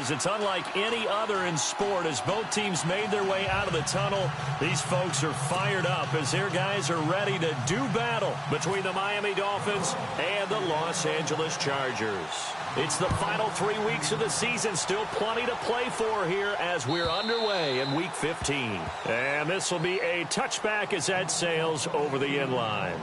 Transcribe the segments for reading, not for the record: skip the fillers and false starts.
because it's unlike any other in sport. As both teams made their way out of the tunnel, these folks are fired up as their guys are ready to do battle between the Miami Dolphins and the Los Angeles Chargers. It's the final 3 weeks of the season. Still plenty to play for here as we're underway in Week 15. And this will be a touchback as that sails over the end line.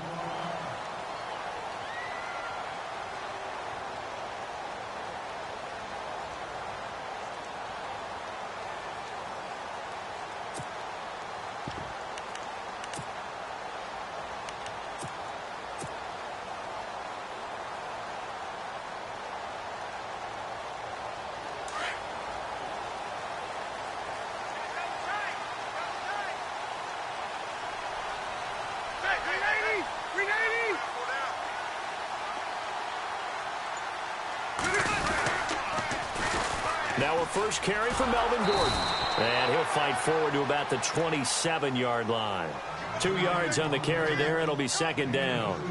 Now a first carry for Melvin Gordon. And he'll fight forward to about the 27-yard line. 2 yards on the carry there. It'll be second down.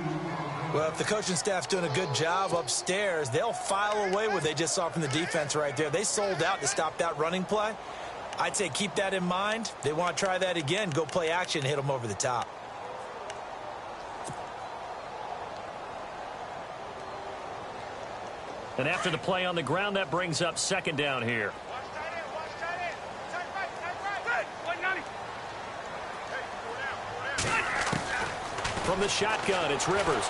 Well, if the coaching staff's doing a good job upstairs, they'll file away what they just saw from the defense right there. They sold out to stop that running play. I'd say keep that in mind. They want to try that again. Go play action, hit them over the top. And after the play on the ground, that brings up second down here. From the shotgun, it's Rivers.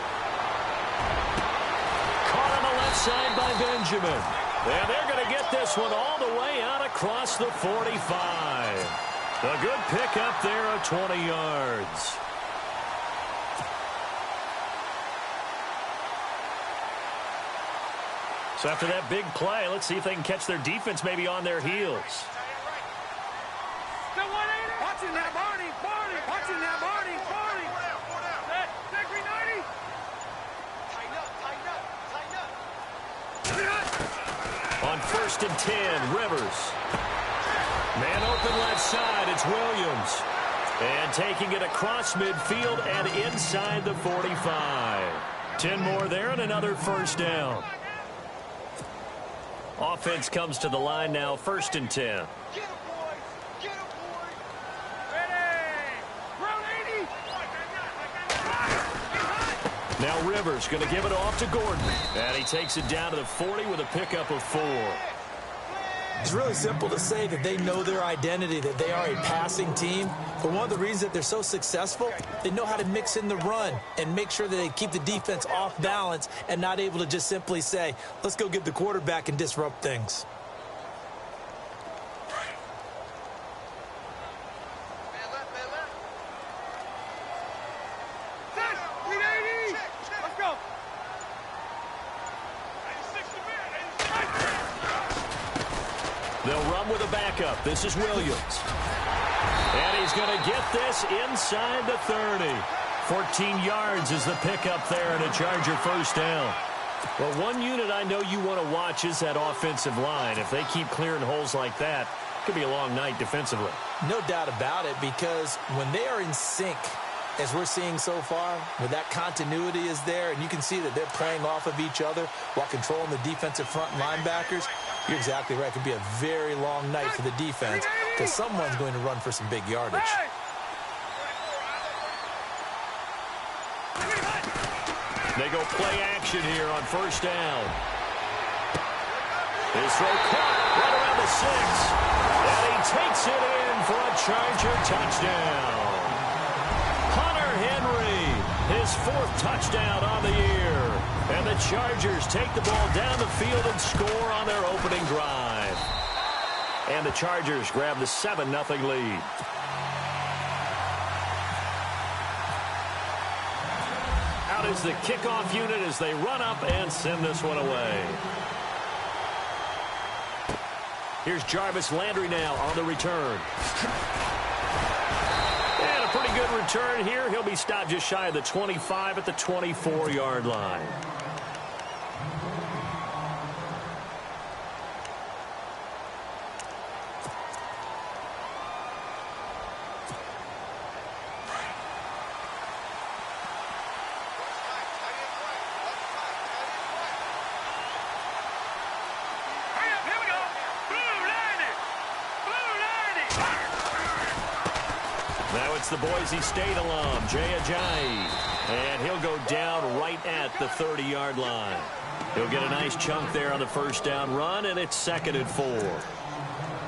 Caught on the left side by Benjamin. And they're going to get this one all the way out across the 45. A good pickup there of 20 yards. So after that big play, let's see if they can catch their defense maybe on their heels. Watching that, Barney. Watching that, Barney. On 1st and 10, Rivers. Man open left side, it's Williams. And taking it across midfield and inside the 45. 10 more there and another first down. Offense comes to the line now, 1st and 10. Now Rivers going to give it off to Gordon. And he takes it down to the 40 with a pickup of 4. It's really simple to say that they know their identity, that they are a passing team. But one of the reasons that they're so successful, they know how to mix in the run and make sure that they keep the defense off balance and not able to just simply say, let's go get the quarterback and disrupt things. They'll run with a backup. This is Williams. And he's going to get this inside the 30. 14 yards is the pickup there and a Charger first down. Well, one unit I know you want to watch is that offensive line. If they keep clearing holes like that, it could be a long night defensively. No doubt about it, because when they are in sync, as we're seeing so far, where that continuity is there, and you can see that they're playing off of each other while controlling the defensive front linebackers, you're exactly right. It could be a very long night for the defense because someone's going to run for some big yardage. They go play action here on first down. His throw caught right around the 6. And he takes it in for a Charger touchdown. Hunter Henry, his 4th touchdown on the year. And the Chargers take the ball down the field and score on their opening drive. And the Chargers grab the 7-0 lead. Out is the kickoff unit as they run up and send this one away. Here's Jarvis Landry now on the return. And a pretty good return here. He'll be stopped just shy of the 25 at the 24-yard line. It's the Boise State alum, Jay Ajayi. And he'll go down right at the 30-yard line. He'll get a nice chunk there on the first down run, and it's 2nd and 4.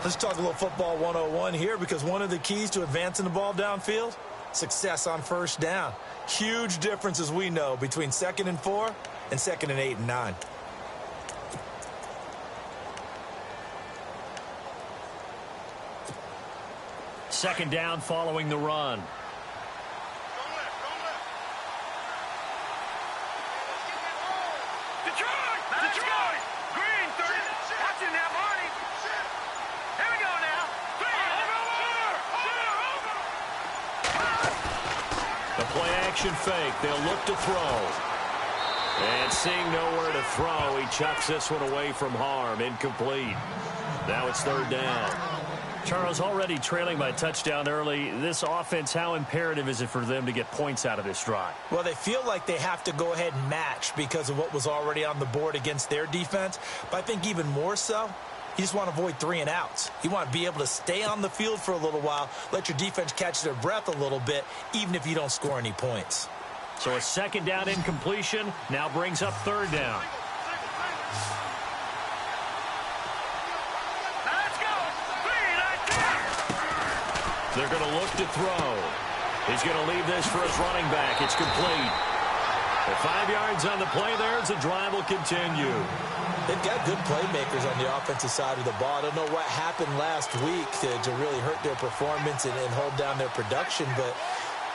Let's talk a little football 101 here, because one of the keys to advancing the ball downfield, success on first down. Huge difference, as we know, between 2nd and 4 and 2nd and 8 and 9. Second down following the run. Detroit! Green, 30. Watching that, Marty. Here we go now. The play action fake. They'll look to throw. And seeing nowhere to throw, he chucks this one away from harm. Incomplete. Now it's 3rd down. Charles, already trailing by a touchdown early. This offense, how imperative is it for them to get points out of this drive? Well, they feel like they have to go ahead and match because of what was already on the board against their defense. But I think even more so, you just want to avoid 3 and outs. You want to be able to stay on the field for a little while, let your defense catch their breath a little bit, even if you don't score any points. So a 2nd down incompletion now brings up 3rd down. They're going to look to throw. He's going to leave this for his running back. It's complete. At 5 yards on the play there, as the drive will continue. They've got good playmakers on the offensive side of the ball. I don't know what happened last week to really hurt their performance and hold down their production, but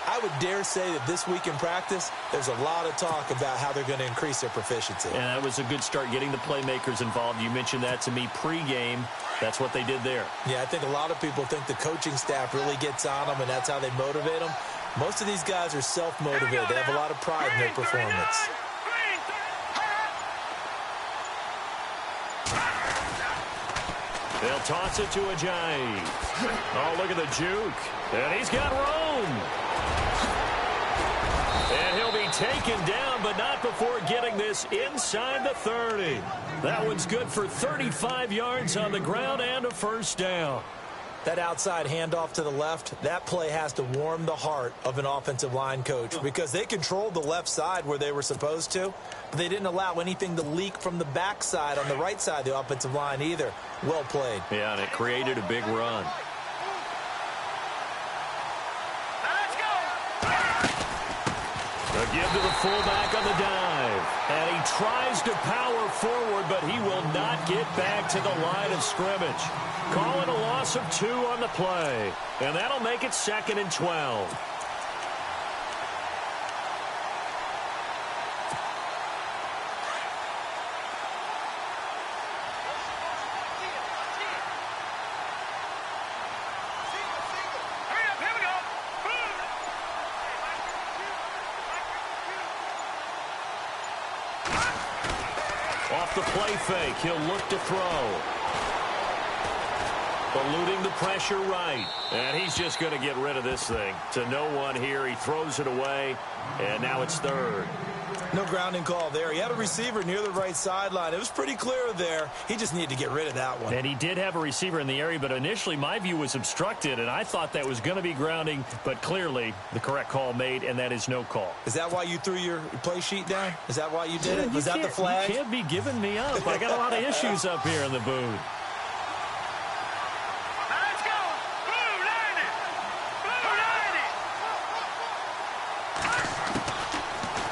I would dare say that this week in practice, there's a lot of talk about how they're going to increase their proficiency. And that was a good start, getting the playmakers involved. You mentioned that to me pregame. That's what they did there. Yeah, I think a lot of people think the coaching staff really gets on them, and that's how they motivate them. Most of these guys are self-motivated. They have a lot of pride in their performance. They'll toss it to Ajayi. Oh, look at the juke. And he's got room. And he'll be taken down, but not before getting this inside the 30. That one's good for 35 yards on the ground and a 1st down. That outside handoff to the left, that play has to warm the heart of an offensive line coach because they controlled the left side where they were supposed to, but they didn't allow anything to leak from the backside on the right side of the offensive line either. Well played. Yeah, and it created a big run. A give to the fullback on the dive. And he tries to power forward, but he will not get back to the line of scrimmage. Call it a loss of 2 on the play. And that'll make it 2nd and 12. Off the play fake, he'll look to throw. Eluding the pressure right. And he's just going to get rid of this thing. To no one here. He throws it away. And now it's 3rd. No grounding call there. He had a receiver near the right sideline. It was pretty clear there. He just needed to get rid of that one. And he did have a receiver in the area, but initially my view was obstructed, and I thought that was going to be grounding, but clearly the correct call made, and that is no call. Is that why you threw your play sheet down? Is that why you did it? Was that the flag? You can't be giving me up. I got a lot of issues up here in the booth.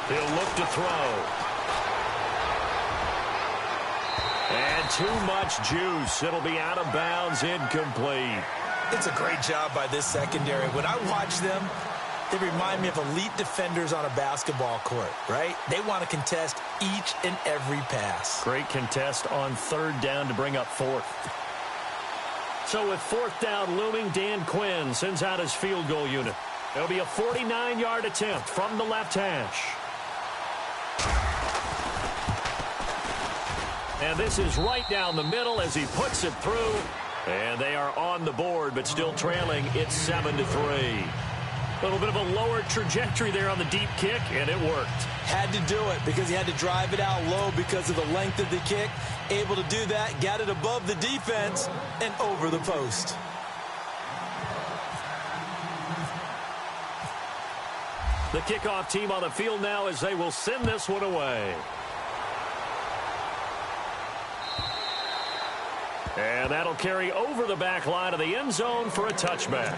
He'll look to throw. And too much juice. It'll be out of bounds, incomplete. It's a great job by this secondary. When I watch them, they remind me of elite defenders on a basketball court, right? They want to contest each and every pass. Great contest on 3rd down to bring up 4th. So with 4th down looming, Dan Quinn sends out his field goal unit. It'll be a 49-yard attempt from the left hash. And this is right down the middle as he puts it through. And they are on the board, but still trailing. It's 7-3. A little bit of a lower trajectory there on the deep kick, and it worked. Had to do it because he had to drive it out low because of the length of the kick. Able to do that, got it above the defense and over the post. The kickoff team on the field now as they will send this one away. And that'll carry over the back line of the end zone for a touchback.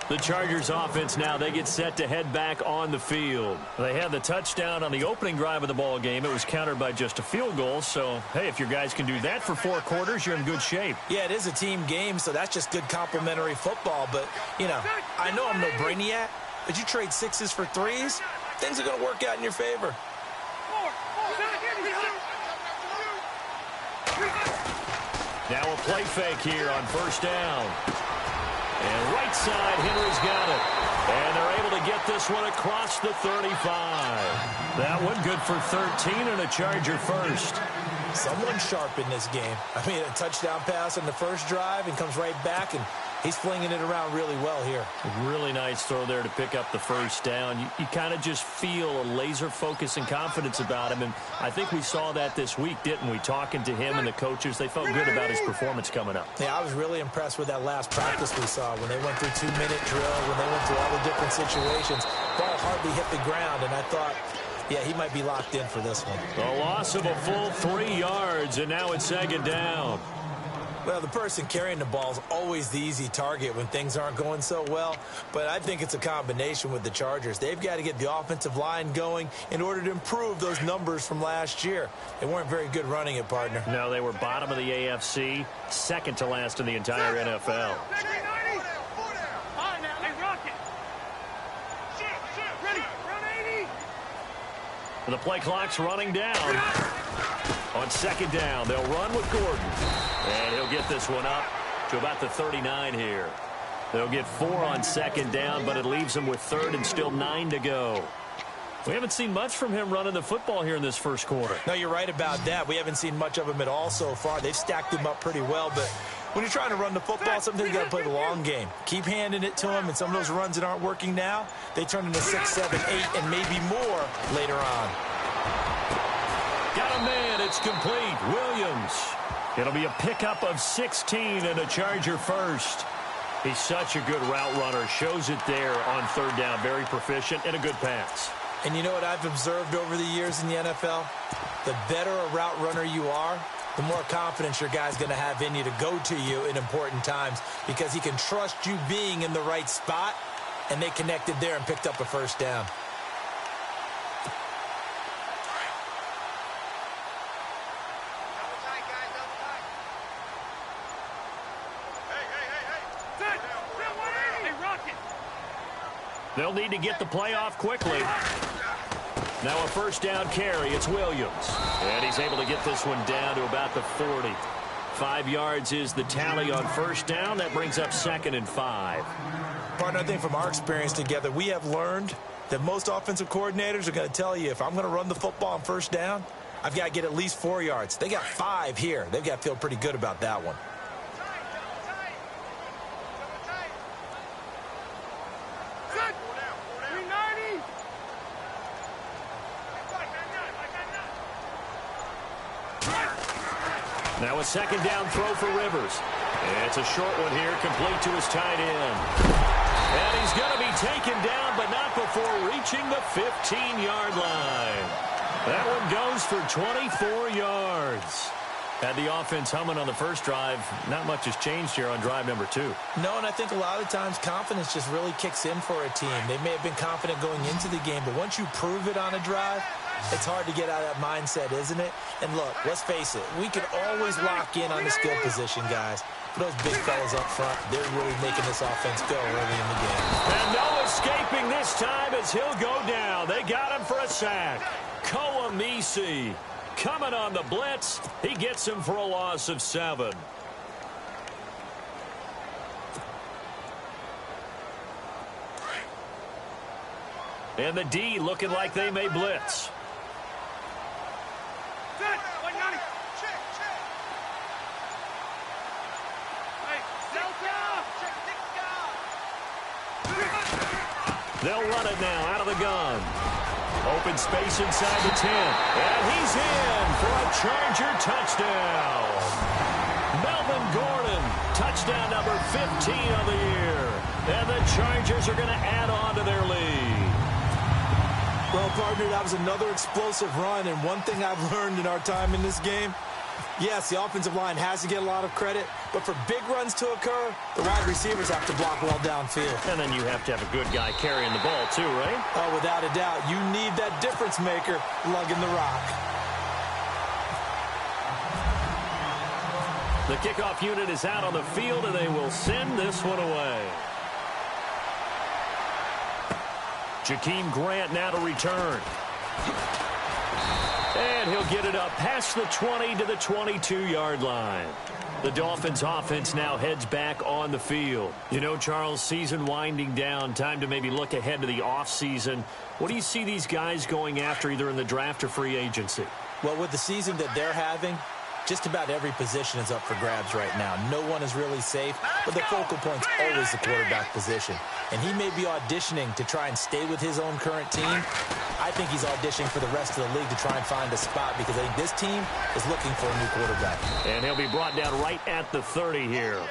The Chargers offense now, they get set to head back on the field. They had the touchdown on the opening drive of the ball game. It was countered by just a field goal. So, hey, if your guys can do that for 4 quarters, you're in good shape. Yeah, it is a team game, so that's just good complementary football. But, you know, I know I'm no brainiac, but you trade 6s for 3s, things are going to work out in your favor. Now a play fake here on first down. And right side, Henry's got it. And they're able to get this one across the 35. That one good for 13 and a Charger first. Someone sharp in this game. I mean, a touchdown pass on the first drive and comes right back, and he's flinging it around really well here. Really nice throw there to pick up the first down. You kind of just feel a laser focus and confidence about him, and I think we saw that this week, didn't we? Talking to him and the coaches, they felt good about his performance coming up. Yeah, I was really impressed with that last practice we saw when they went through 2-minute drill, when they went through all the different situations. Ball hardly hit the ground, and I thought, yeah, he might be locked in for this one. A loss of a full 3 yards, and now it's second down. Well, the person carrying the ball is always the easy target when things aren't going so well, but I think it's a combination with the Chargers. They've got to get the offensive line going in order to improve those numbers from last year. They weren't very good running it, partner. No, they were bottom of the AFC, second to last in the entire NFL. The play clock's running down. On second down, they'll run with Gordon. And he'll get this one up to about the 39 here. They'll get 4 on second down, but it leaves them with third and still 9 to go. We haven't seen much from him running the football here in this first quarter. No, you're right about that. We haven't seen much of him at all so far. They've stacked him up pretty well, but when you're trying to run the football, sometimes you got to play the long game. Keep handing it to him, and some of those runs that aren't working now, they turn into 6, 7, 8, and maybe more later on. Got a man. It's complete. Williams. It'll be a pickup of 16 and a Charger first. He's such a good route runner. Shows it there on third down. Very proficient and a good pass. And you know what I've observed over the years in the NFL? The better a route runner you are, the more confidence your guy's going to have in you to go to you in important times because he can trust you being in the right spot, and they connected there and picked up a first down. They'll need to get the play off quickly. Now a first down carry. It's Williams. And he's able to get this one down to about the 40. 5 yards is the tally on first down. That brings up second and 5. Partner, I think from our experience together, we have learned that most offensive coordinators are going to tell you, if I'm going to run the football on first down, I've got to get at least 4 yards. They got 5 here. They've got to feel pretty good about that one. Now a second down throw for Rivers. It's a short one here, complete to his tight end. And he's going to be taken down, but not before reaching the 15-yard line. That one goes for 24 yards. Had the offense humming on the first drive. Not much has changed here on drive number 2. No, and I think a lot of times confidence just really kicks in for a team. They may have been confident going into the game, but once you prove it on a drive, it's hard to get out of that mindset, isn't it? And look, let's face it, we can always lock in on the skill position, guys. For those big fellas up front, they're really making this offense go early in the game. And no escaping this time as he'll go down. They got him for a sack. Koamisi coming on the blitz. He gets him for a loss of 7. And the D looking like they may blitz. They'll run it now out of the gun. Open space inside the 10. And he's in for a Charger touchdown. Melvin Gordon, touchdown number 15 of the year. And the Chargers are going to add on to their lead. Well, partner, that was another explosive run, and one thing I've learned in our time in this game, yes, the offensive line has to get a lot of credit, but for big runs to occur, the wide receivers have to block well downfield. And then you have to have a good guy carrying the ball too, right? Oh, without a doubt, you need that difference maker lugging the rock. The kickoff unit is out on the field, and they will send this one away. Jakeem Grant now to return. And he'll get it up past the 20 to the 22-yard line. The Dolphins offense now heads back on the field. You know, Charles, season winding down, time to maybe look ahead to the offseason. What do you see these guys going after either in the draft or free agency? Well, with the season that they're having, just about every position is up for grabs right now. No one is really safe, but the focal point's always the quarterback position. And he may be auditioning to try and stay with his own current team. I think he's auditioning for the rest of the league to try and find a spot because I think this team is looking for a new quarterback. And he'll be brought down right at the 30 here.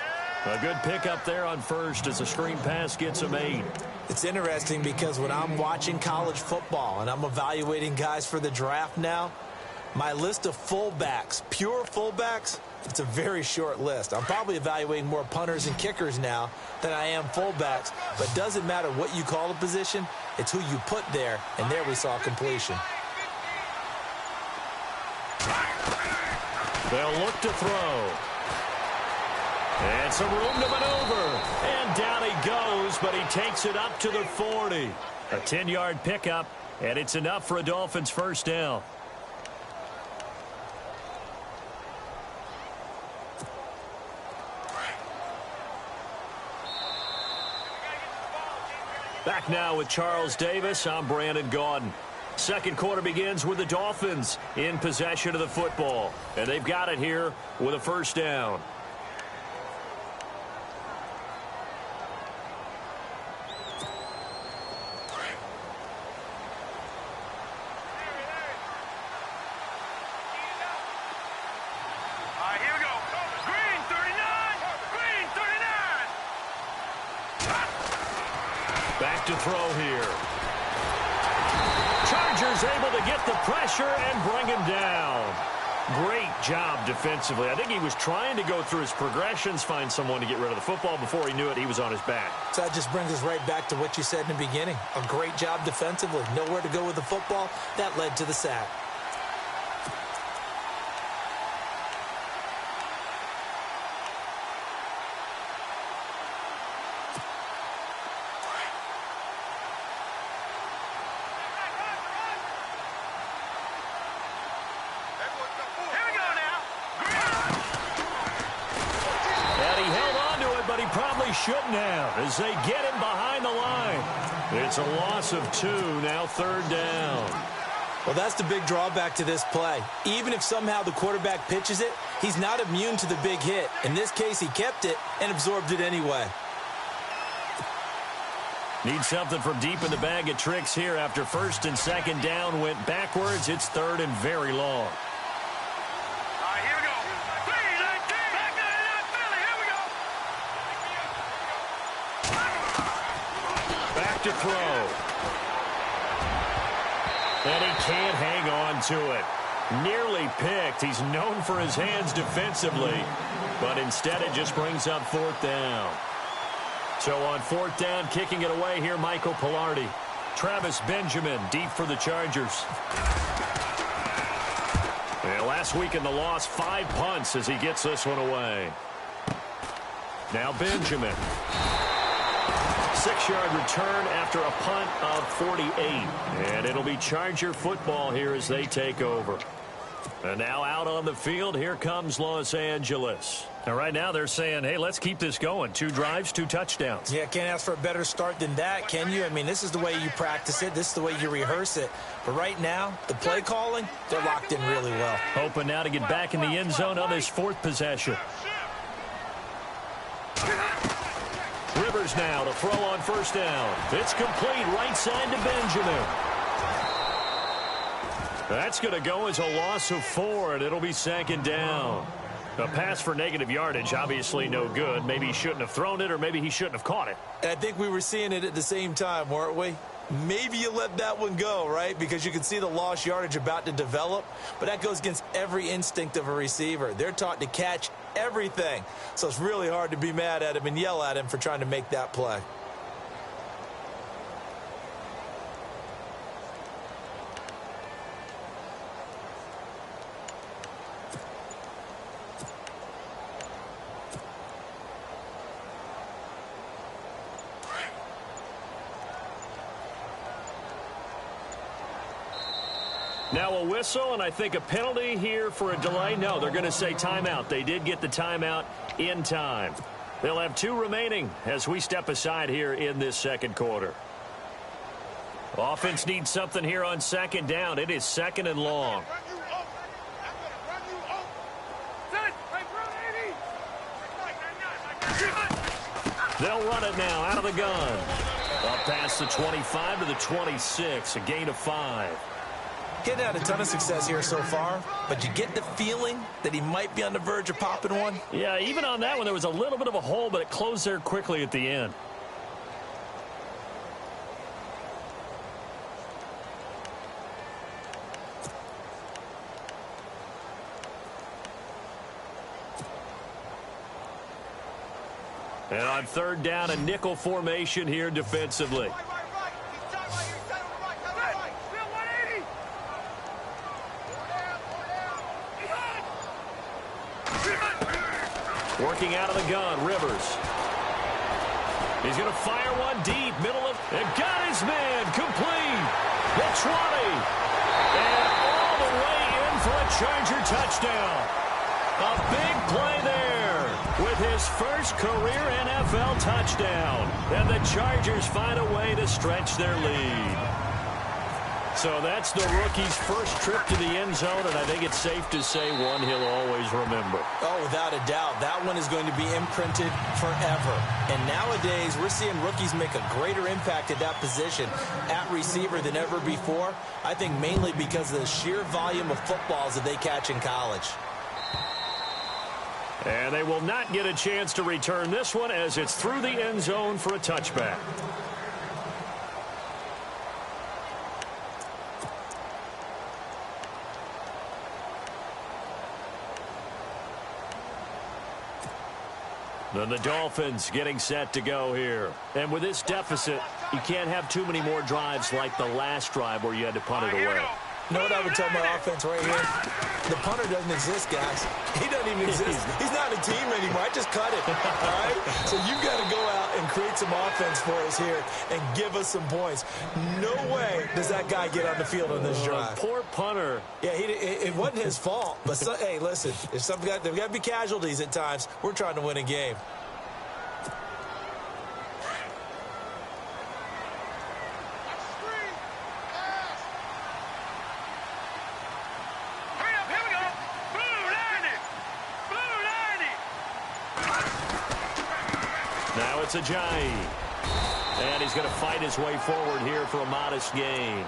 A good pickup there on first as the screen pass gets a made. It's interesting because when I'm watching college football and I'm evaluating guys for the draft now, my list of fullbacks, pure fullbacks, it's a very short list. I'm probably evaluating more punters and kickers now than I am fullbacks. But it doesn't matter what you call the position, it's who you put there. And there we saw completion. They'll look to throw. And some room to maneuver. And down he goes, but he takes it up to the 40. A 10-yard pickup, and it's enough for a Dolphins first down. Back now with Charles Davis. I'm Brandon Gaudin. Second quarter begins with the Dolphins in possession of the football. And they've got it here with a first down. Here we go. Green 39. Green 39. Back to throw here. Chargers able to get the pressure and bring him down. Great job defensively. I think he was trying to go through his progressions, find someone to get rid of the football. Before he knew it, he was on his back. So that just brings us right back to what you said in the beginning. A great job defensively. Nowhere to go with the football. That led to the sack. Shouldn't have as they get him behind the line. It's a loss of 2, now third down. Well, that's the big drawback to this play. Even if somehow the quarterback pitches it, he's not immune to the big hit. In this case, he kept it and absorbed it anyway. Need something from deep in the bag of tricks here after first and second down went backwards. It's third and very long. Here we go. 3-19. Back to Philly. Here we go. Back to throw. And he can't hang on to it. Nearly picked. He's known for his hands defensively, but instead it just brings up fourth down. So on fourth down, kicking it away here, Michael Pilardi. Travis Benjamin deep for the Chargers. And last week in the loss, 5 punts as he gets this one away. Now Benjamin. 6-yard return after a punt of 48. And it'll be Charger football here as they take over. And now out on the field, here comes Los Angeles. And right now they're saying, hey, let's keep this going. 2 drives, 2 touchdowns. Yeah, can't ask for a better start than that, can you? I mean, this is the way you practice it. This is the way you rehearse it. But right now, the play calling, they're locked in really well. Hoping now to get back in the end zone on this 4th possession. Rivers now to throw on first down. It's complete right side to Benjamin. That's going to go as a loss of 4, and it'll be second down. A pass for negative yardage, obviously no good. Maybe he shouldn't have thrown it, or maybe he shouldn't have caught it. I think we were seeing it at the same time, weren't we? maybe you let that one go, right? Because you can see the lost yardage about to develop, but that goes against every instinct of a receiver. They're taught to catch everything, so it's really hard to be mad at him and yell at him for trying to make that play. Now a whistle, and I think a penalty here for a delay. No, they're going to say timeout. They did get the timeout in time. They'll have 2 remaining as we step aside here in this second quarter. Offense needs something here on second down. It is second and long. They'll run it now out of the gun. Up past the 25 to the 26, a gain of 5. Getting had a ton of success here so far, but you get the feeling that he might be on the verge of popping one. Yeah, even on that one, there was a little bit of a hole, but it closed there quickly at the end. And on third down, a nickel formation here defensively. Working out of the gun, Rivers. He's going to fire one deep, middle of, and got his man, complete. The 20. And all the way in for a Charger touchdown. A big play there with his first career NFL touchdown. And the Chargers find a way to stretch their lead. So that's the rookie's first trip to the end zone, and I think it's safe to say one he'll always remember. Oh, without a doubt. That one is going to be imprinted forever. And nowadays, we're seeing rookies make a greater impact at that position at receiver than ever before. I think mainly because of the sheer volume of footballs that they catch in college. And they will not get a chance to return this one as it's through the end zone for a touchback. Then the Dolphins getting set to go here. And with this deficit, you can't have too many more drives like the last drive where you had to punt it away. You know what I would tell my offense right here? The punter doesn't exist, guys. He doesn't even exist. He's not a team anymore. I just cut it, all right? So you've got to go out and create some offense for us here and give us some points. No way does that guy get on the field on this drive. Poor punter. Yeah, it wasn't his fault. But, hey, listen, there's got to be casualties at times. We're trying to win a game. Now it's Ajayi. And he's going to fight his way forward here for a modest gain.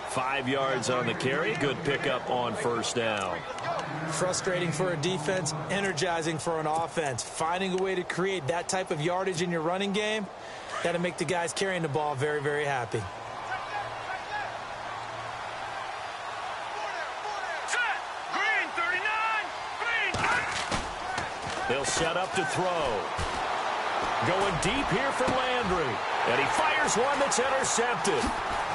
5 yards on the carry. Good pickup on first down. Frustrating for a defense, energizing for an offense. Finding a way to create that type of yardage in your running game, that'll make the guys carrying the ball very, very happy. They'll set up to throw. Going deep here for Landry. And he fires one that's intercepted.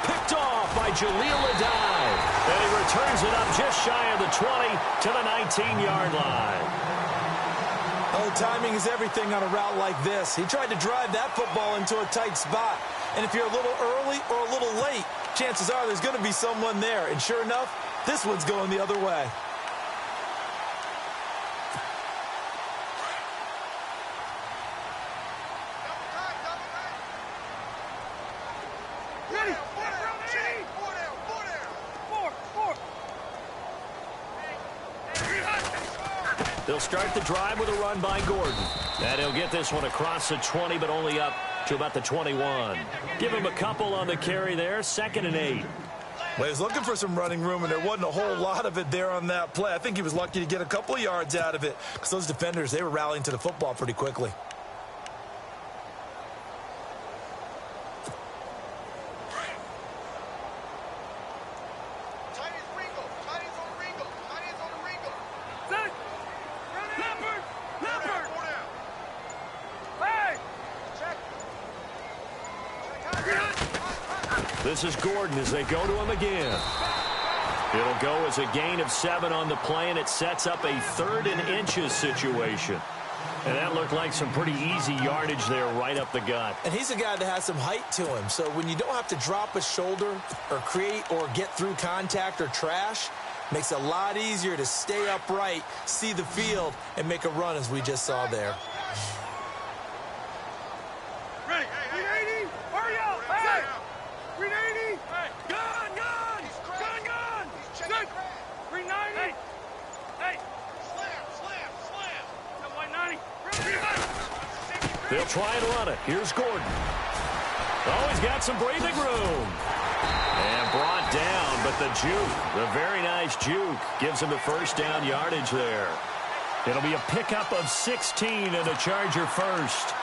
Picked off by Jaleel Adai. And he returns it up just shy of the 20 to the 19-yard line. Oh, timing is everything on a route like this. He tried to drive that football into a tight spot. And if you're a little early or a little late, chances are there's going to be someone there. And sure enough, this one's going the other way. They'll start the drive with a run by Gordon. And he'll get this one across the 20, but only up to about the 21. Give him a couple on the carry there. 2nd and 8. Well, he was looking for some running room, and there wasn't a whole lot of it there on that play. I think he was lucky to get a couple of yards out of it because those defenders, they were rallying to the football pretty quickly. This is Gordon as they go to him again. It'll go as a gain of 7 on the play, and it sets up a 3rd and inches situation. And that looked like some pretty easy yardage there right up the gut. And he's a guy that has some height to him. So when you don't have to drop a shoulder or create or get through contact or trash, makes it a lot easier to stay upright, see the field, and make a run as we just saw there. Ready. 380. Hurry up. Hey. 380. Hey. Gun. Gun. 390. Hey. Slam. That 190. They'll try and run it. Here's Gordon. Oh, he's got some breathing room. And brought down, but the juke, the very nice juke, gives him the first down yardage there. It'll be a pickup of 16 and a Charger first.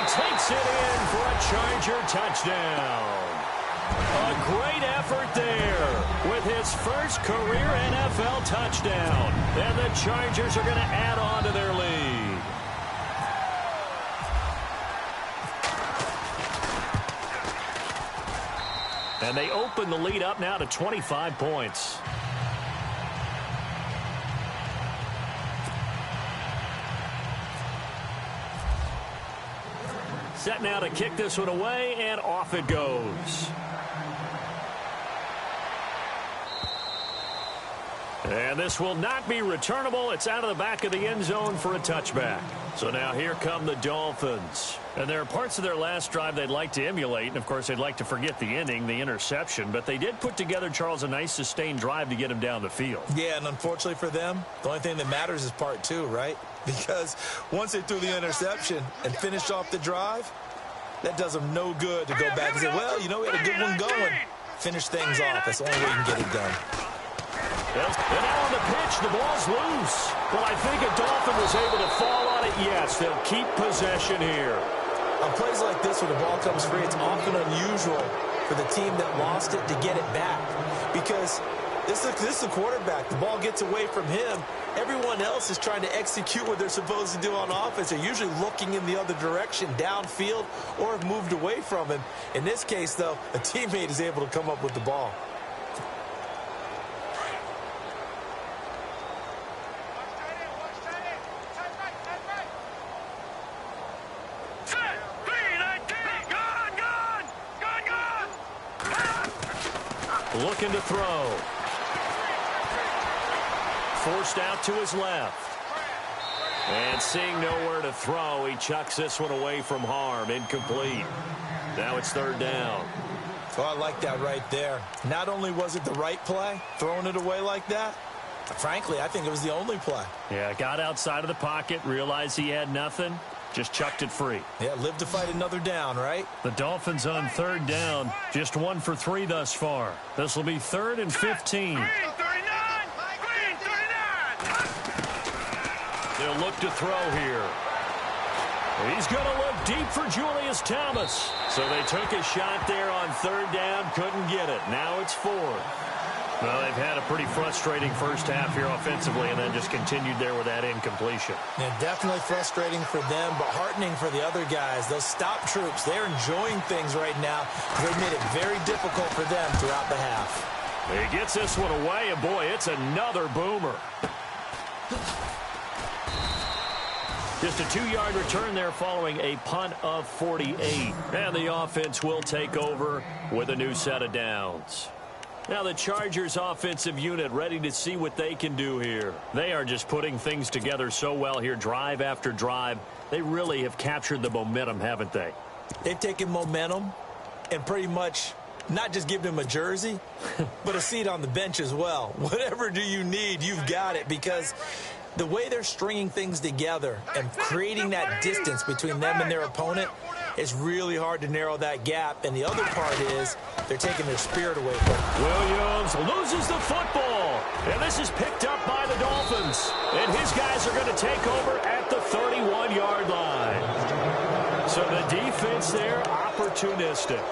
Takes it in for a Charger touchdown. A great effort there with his first career NFL touchdown. And the Chargers are going to add on to their lead. And they open the lead up now to 25 points. Set now to kick this one away, and off it goes. And this will not be returnable. It's out of the back of the end zone for a touchback. So now here come the Dolphins. And there are parts of their last drive they'd like to emulate. And, of course, they'd like to forget the ending, the interception. But they did put together, Charles, a nice sustained drive to get him down the field. Yeah, and unfortunately for them, the only thing that matters is part 2, right? Because once they threw the interception and finished off the drive, that does them no good to go back and say, well, you know, we had a good one going. Finish things off. That's the only way you can get it done. And now on the pitch, the ball's loose. Well, I think a Dolphin was able to fall on it. Yes, they'll keep possession here. On plays like this where the ball comes free, it's often unusual for the team that lost it to get it back. Because this is the quarterback. The ball gets away from him. Everyone else is trying to execute what they're supposed to do on offense. They're usually looking in the other direction, downfield, or have moved away from him. In this case, though, a teammate is able to come up with the ball. Looking to throw. Forced out to his left. And seeing nowhere to throw, he chucks this one away from harm. Incomplete. Now it's 3rd down. So I like that right there. Not only was it the right play, throwing it away like that, frankly, I think it was the only play. Yeah, got outside of the pocket, realized he had nothing, just chucked it free. Yeah, live to fight another down, right? The Dolphins on 3rd down, just 1 for 3 thus far. This will be 3rd and 15. They'll look to throw here. He's going to look deep for Julius Thomas. So they took a shot there on 3rd down, couldn't get it. Now it's 4th. Well, they've had a pretty frustrating first half here offensively and then just continued there with that incompletion. Yeah, definitely frustrating for them, but heartening for the other guys. Those stop troops, they're enjoying things right now. They've made it very difficult for them throughout the half. He gets this one away, and boy, it's another boomer. Just a 2-yard return there following a punt of 48. And the offense will take over with a new set of downs. Now the Chargers offensive unit ready to see what they can do here. They are just putting things together so well here, drive after drive. They really have captured the momentum, haven't they? They've taken momentum and pretty much not just given him a jersey, but a seat on the bench as well. Whatever do you need, you've got it, because The way they're stringing things together and creating that distance between them and their opponent, it's really hard to narrow that gap. And the other part is they're taking their spirit away from them. Williams loses the football. And this is picked up by the Dolphins. And his guys are going to take over at the 31-yard line. So the defense there, opportunistic.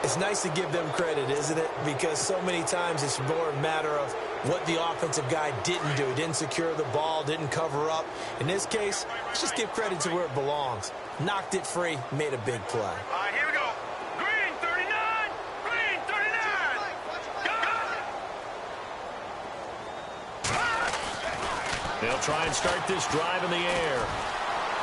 It's nice to give them credit, isn't it? Because so many times it's more a matter of what the offensive guy didn't do. Didn't secure the ball, didn't cover up. In this case, let's just give credit to where it belongs. Knocked it free, made a big play. All right, here we go. Green 39. Green 39. Go. He'll try and start this drive in the air.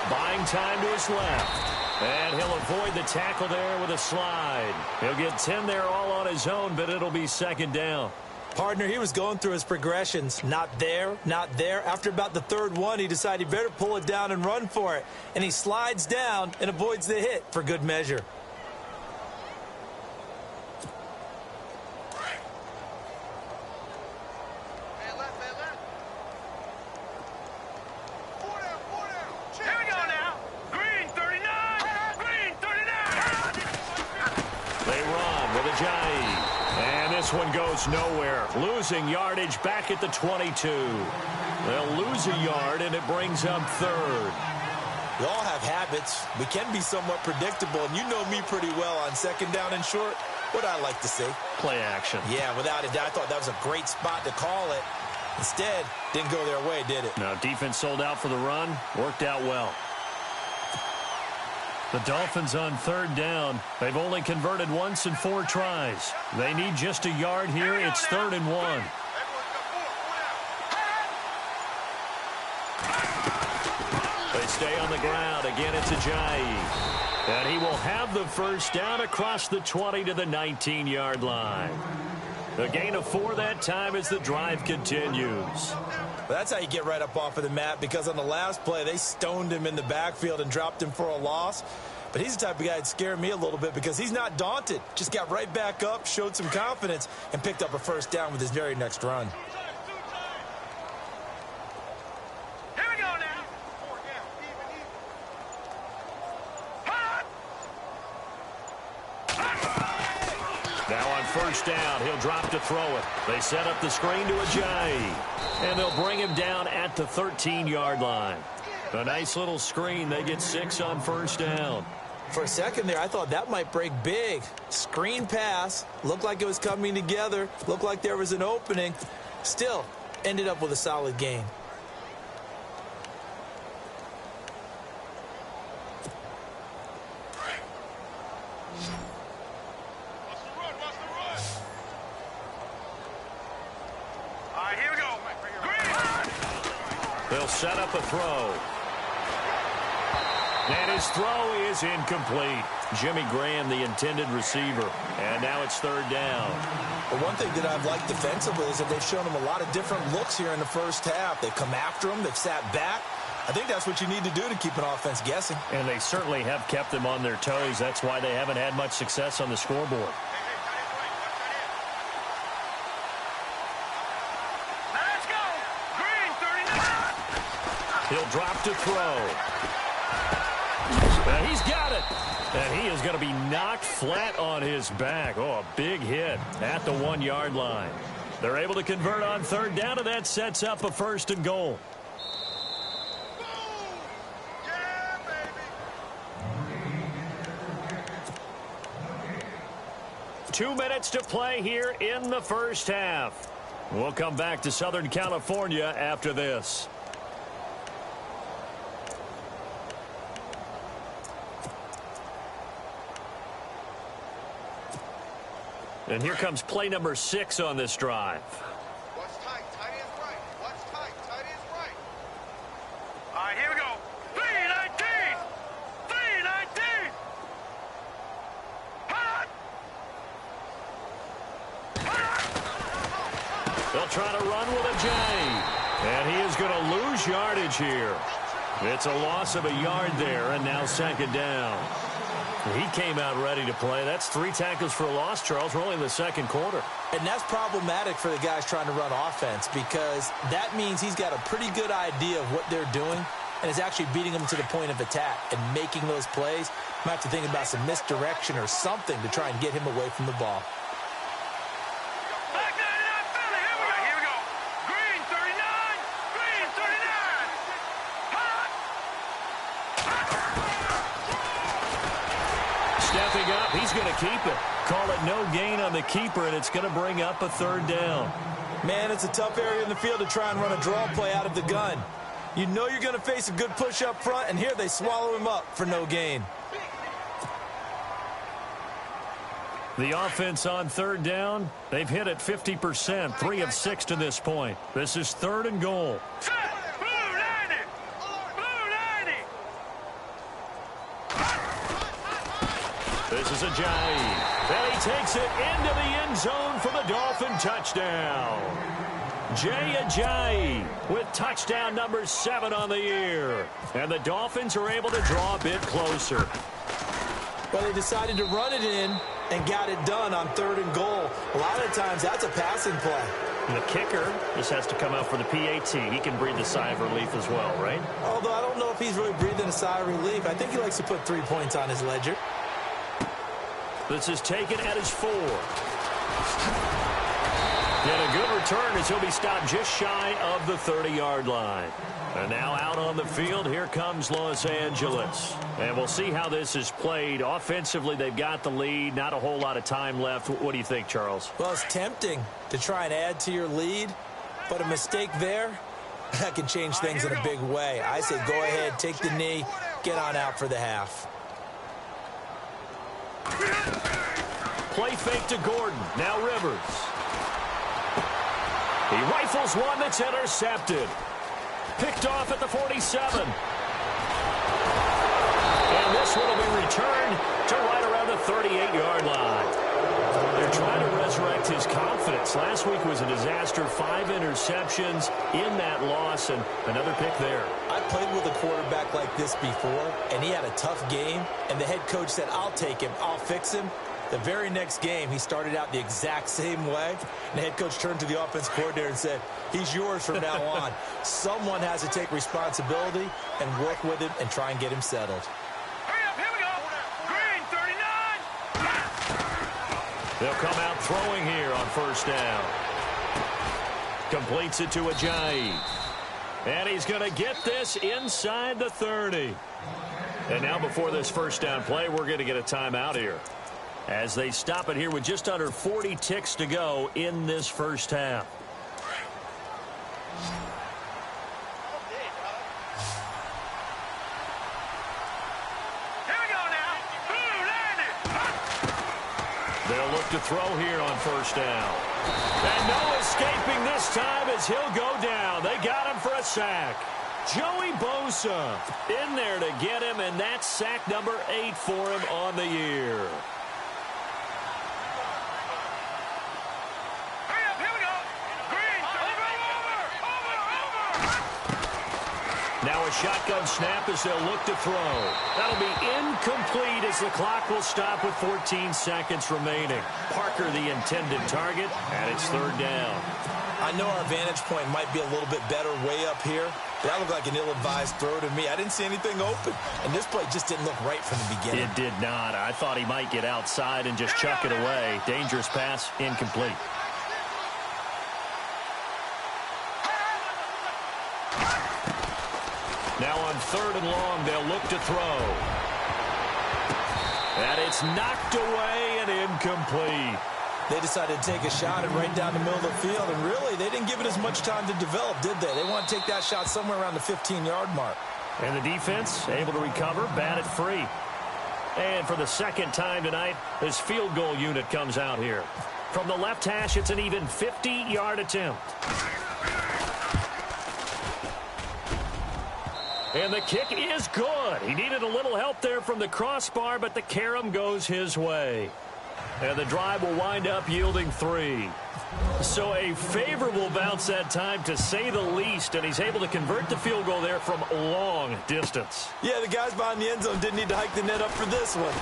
Buying time to his left. And he'll avoid the tackle there with a slide. He'll get 10 there all on his own, but it'll be second down. Partner, he was going through his progressions. Not there, not there. After about the third one, he decided he better pull it down and run for it. And he slides down and avoids the hit for good measure. Here we go now. Green 39. Green 39. They run with Ajayi. And this one goes nowhere. Losing yardage back at the 22. They'll lose a yard, and it brings up third. We all have habits. We can be somewhat predictable, and you know me pretty well on second down and short. What I like to say. Play action. Yeah, without a doubt, I thought that was a great spot to call it. Instead, didn't go their way, did it? Now, defense sold out for the run. Worked out well. The Dolphins on third down. They've only converted once in 4 tries. They need just a yard here. It's 3rd and 1. They stay on the ground. Again, it's Ajayi. And he will have the first down across the 20 to the 19-yard line. A gain of 4 that time as the drive continues. Well, that's how you get right up off of the mat, because on the last play, they stoned him in the backfield and dropped him for a loss. But he's the type of guy that scared me a little bit because he's not daunted. Just got right back up, showed some confidence, and picked up a first down with his very next run. Here we go now. Now on first down, he'll drop to throw it. They set up the screen to Ajayi. And they'll bring him down at the 13-yard line. A nice little screen. They get 6 on first down. For a second there, I thought that might break big. Screen pass. Looked like it was coming together. Looked like there was an opening. Still, ended up with a solid gain. All right, here we go. Green. They'll set up a throw. And his throw is incomplete. Jimmy Graham, the intended receiver. And now it's 3rd down. But one thing that I've liked defensively is that they've shown him a lot of different looks here in the first half. They've come after him. They've sat back. I think that's what you need to do to keep an offense guessing. And they certainly have kept them on their toes. That's why they haven't had much success on the scoreboard. Let's go. Green 39. He'll drop to throw. And he's got it. And he is going to be knocked flat on his back. Oh, a big hit at the 1-yard line. They're able to convert on 3rd down, and that sets up a 1st and goal. Yeah, baby. 2 minutes to play here in the first half. We'll come back to Southern California after this. And here comes play number 6 on this drive. What's tight? Tight is right. What's tight? Tight is right. All right, here we go. 319. 319. Hot. They'll try to run with Ajayi. And he is going to lose yardage here. It's a loss of a yard there, and now 2nd down. He came out ready to play. That's 3 tackles for a loss, Charles. We're only in the second quarter. And that's problematic for the guys trying to run offense because that means he's got a pretty good idea of what they're doing and is actually beating them to the point of attack and making those plays. Might have to think about some misdirection or something to try and get him away from the ball. Here we go. Green 39. Green 39. Stepping up, he's going to keep it. Call it no gain on the keeper, and it's going to bring up a 3rd down. Man, it's a tough area in the field to try and run a draw play out of the gun. You know you're going to face a good push up front, and here they swallow him up for no gain. The offense on 3rd down, they've hit it 50%, 3 of 6 to this point. This is 3rd and goal. Set. Blue 90. Blue 90. This is Ajayi. And he takes it into the end zone for the Dolphin touchdown. Jay Ajayi with touchdown number 7 on the year. And the Dolphins are able to draw a bit closer. Well, they decided to run it in and got it done on 3rd and goal. A lot of times that's a passing play. And the kicker just has to come out for the PAT. He can breathe a sigh of relief as well, right? Although I don't know if he's really breathing a sigh of relief. I think he likes to put 3 points on his ledger. This is taken at his 4. And a good return as he'll be stopped just shy of the 30-yard line. And now out on the field, here comes Los Angeles. And we'll see how this is played. Offensively, they've got the lead. Not a whole lot of time left. What do you think, Charles? Well, it's tempting to try and add to your lead, but a mistake there, that can change things in a big way. I say go ahead, take the knee, get on out for the half. Play fake to Gordon. Now Rivers. He rifles one that's intercepted. Picked off at the 47. And this one will be returned to right around the 38-yard line. They're trying to resurrect his confidence. Last week was a disaster. 5 interceptions in that loss, and another pick there. I played with a quarterback like this before, and he had a tough game, and the head coach said, I'll take him, I'll fix him. The very next game, he started out the exact same way, and the head coach turned to the offense coordinator and said, he's yours from now on. Someone has to take responsibility and work with him and try and get him settled. Hurry up, here we go. Green 39. They'll come out throwing here on 1st down. Completes it to Ajayi. And he's going to get this inside the 30. And now before this 1st down play, we're going to get a timeout here, as they stop it here with just under 40 ticks to go in this 1st half. Here we go now. Blue 90. They'll look to throw here on 1st down. And no escaping this time as he'll go down. They got him for a sack. Joey Bosa in there to get him, and that's sack number 8 for him on the year. Hurry up, here we go. Green, over. Now a shotgun snap as they'll look to throw. That'll be incomplete as the clock will stop with 14 seconds remaining. Parker the intended target, and it's 3rd down. I know our vantage point might be a little bit better way up here, but that looked like an ill-advised throw to me. I didn't see anything open, and this play just didn't look right from the beginning. It did not. I thought he might get outside and just chuck it away. Dangerous pass, incomplete. Now on 3rd and long, they'll look to throw. And it's knocked away and incomplete. They decided to take a shot and right down the middle of the field, and really, they didn't give it as much time to develop, did they? They want to take that shot somewhere around the 15-yard mark. And the defense able to recover, bat it free. And for the 2nd time tonight, this field goal unit comes out here. From the left hash, it's an even 50-yard attempt. And the kick is good. He needed a little help there from the crossbar, but the carom goes his way. And the drive will wind up yielding 3. So a favorable bounce that time, to say the least, and he's able to convert the field goal there from long distance. Yeah, the guys behind the end zone didn't need to hike the net up for this one.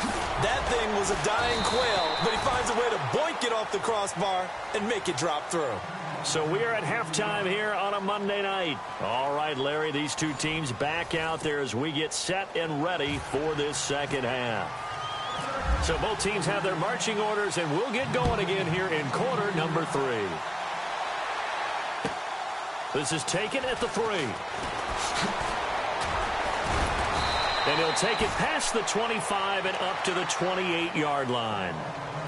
That thing was a dying quail, but he finds a way to boink it off the crossbar and make it drop through. So we are at halftime here on a Monday night. All right, Larry, these two teams back out there as we get set and ready for this second half. So both teams have their marching orders, and we'll get going again here in quarter number 3. This is taken at the 3. And he'll take it past the 25 and up to the 28-yard line.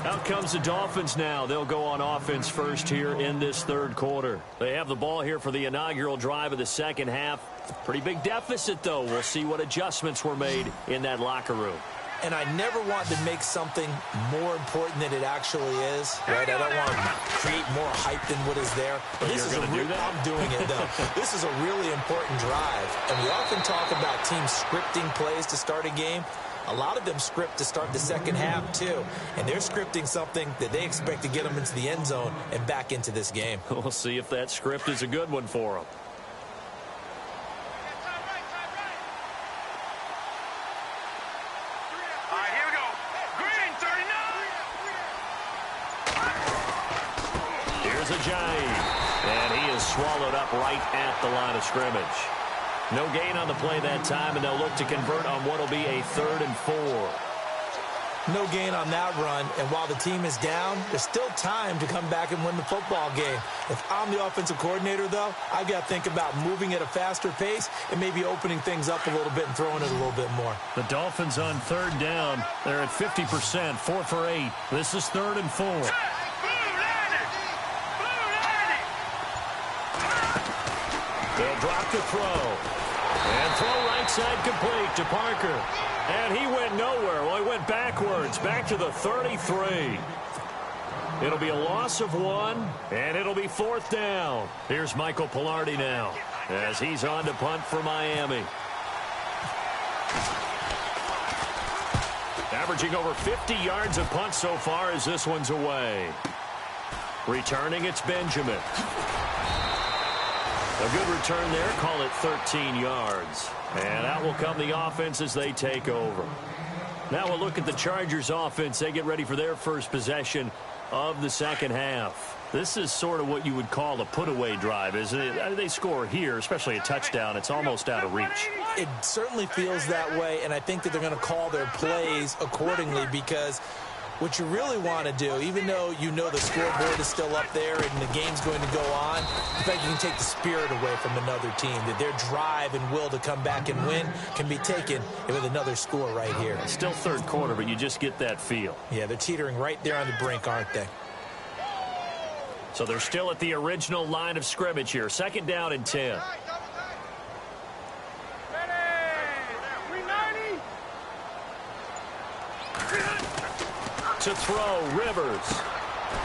Out comes the Dolphins now. They'll go on offense first here in this third quarter. They have the ball here for the inaugural drive of the second half. Pretty big deficit, though. We'll see what adjustments were made in that locker room. And I never want to make something more important than it actually is, right? I don't want to create more hype than what is there. But this is I'm doing it, though. This is a really important drive. And we often talk about teams scripting plays to start a game. A lot of them script to start the second half, too. And they're scripting something that they expect to get them into the end zone and back into this game. We'll see if that script is a good one for them. And he is swallowed up right at the line of scrimmage. No gain on the play that time, and they'll look to convert on what will be a 3rd and 4. No gain on that run, and while the team is down, there's still time to come back and win the football game. If I'm the offensive coordinator, though, I've got to think about moving at a faster pace and maybe opening things up a little bit and throwing it a little bit more. The Dolphins on 3rd down. They're at 50%, 4 for 8. This is 3rd and 4. They'll drop the throw. And throw right side complete to Parker. And he went nowhere. Well, he went backwards, back to the 33. It'll be a loss of 1, and it'll be 4th down. Here's Michael Pilardi now as he's on to punt for Miami. Averaging over 50 yards a punt so far as this one's away. Returning, it's Benjamin. A good return there. Call it 13 yards. And out will come the offense as they take over. Now we'll look at the Chargers offense. They get ready for their first possession of the second half. This is sort of what you would call a put-away drive, isn't it? They score here, especially a touchdown. It's almost out of reach. It certainly feels that way, and I think that they're going to call their plays accordingly, because what you really want to do, even though you know the scoreboard is still up there and the game's going to go on, in fact, you can take the spirit away from another team, that their drive and will to come back and win can be taken with another score right here. It's still third quarter, but you just get that feel. Yeah, they're teetering right there on the brink, aren't they? So they're still at the original line of scrimmage here. 2nd down and 10. To throw, Rivers.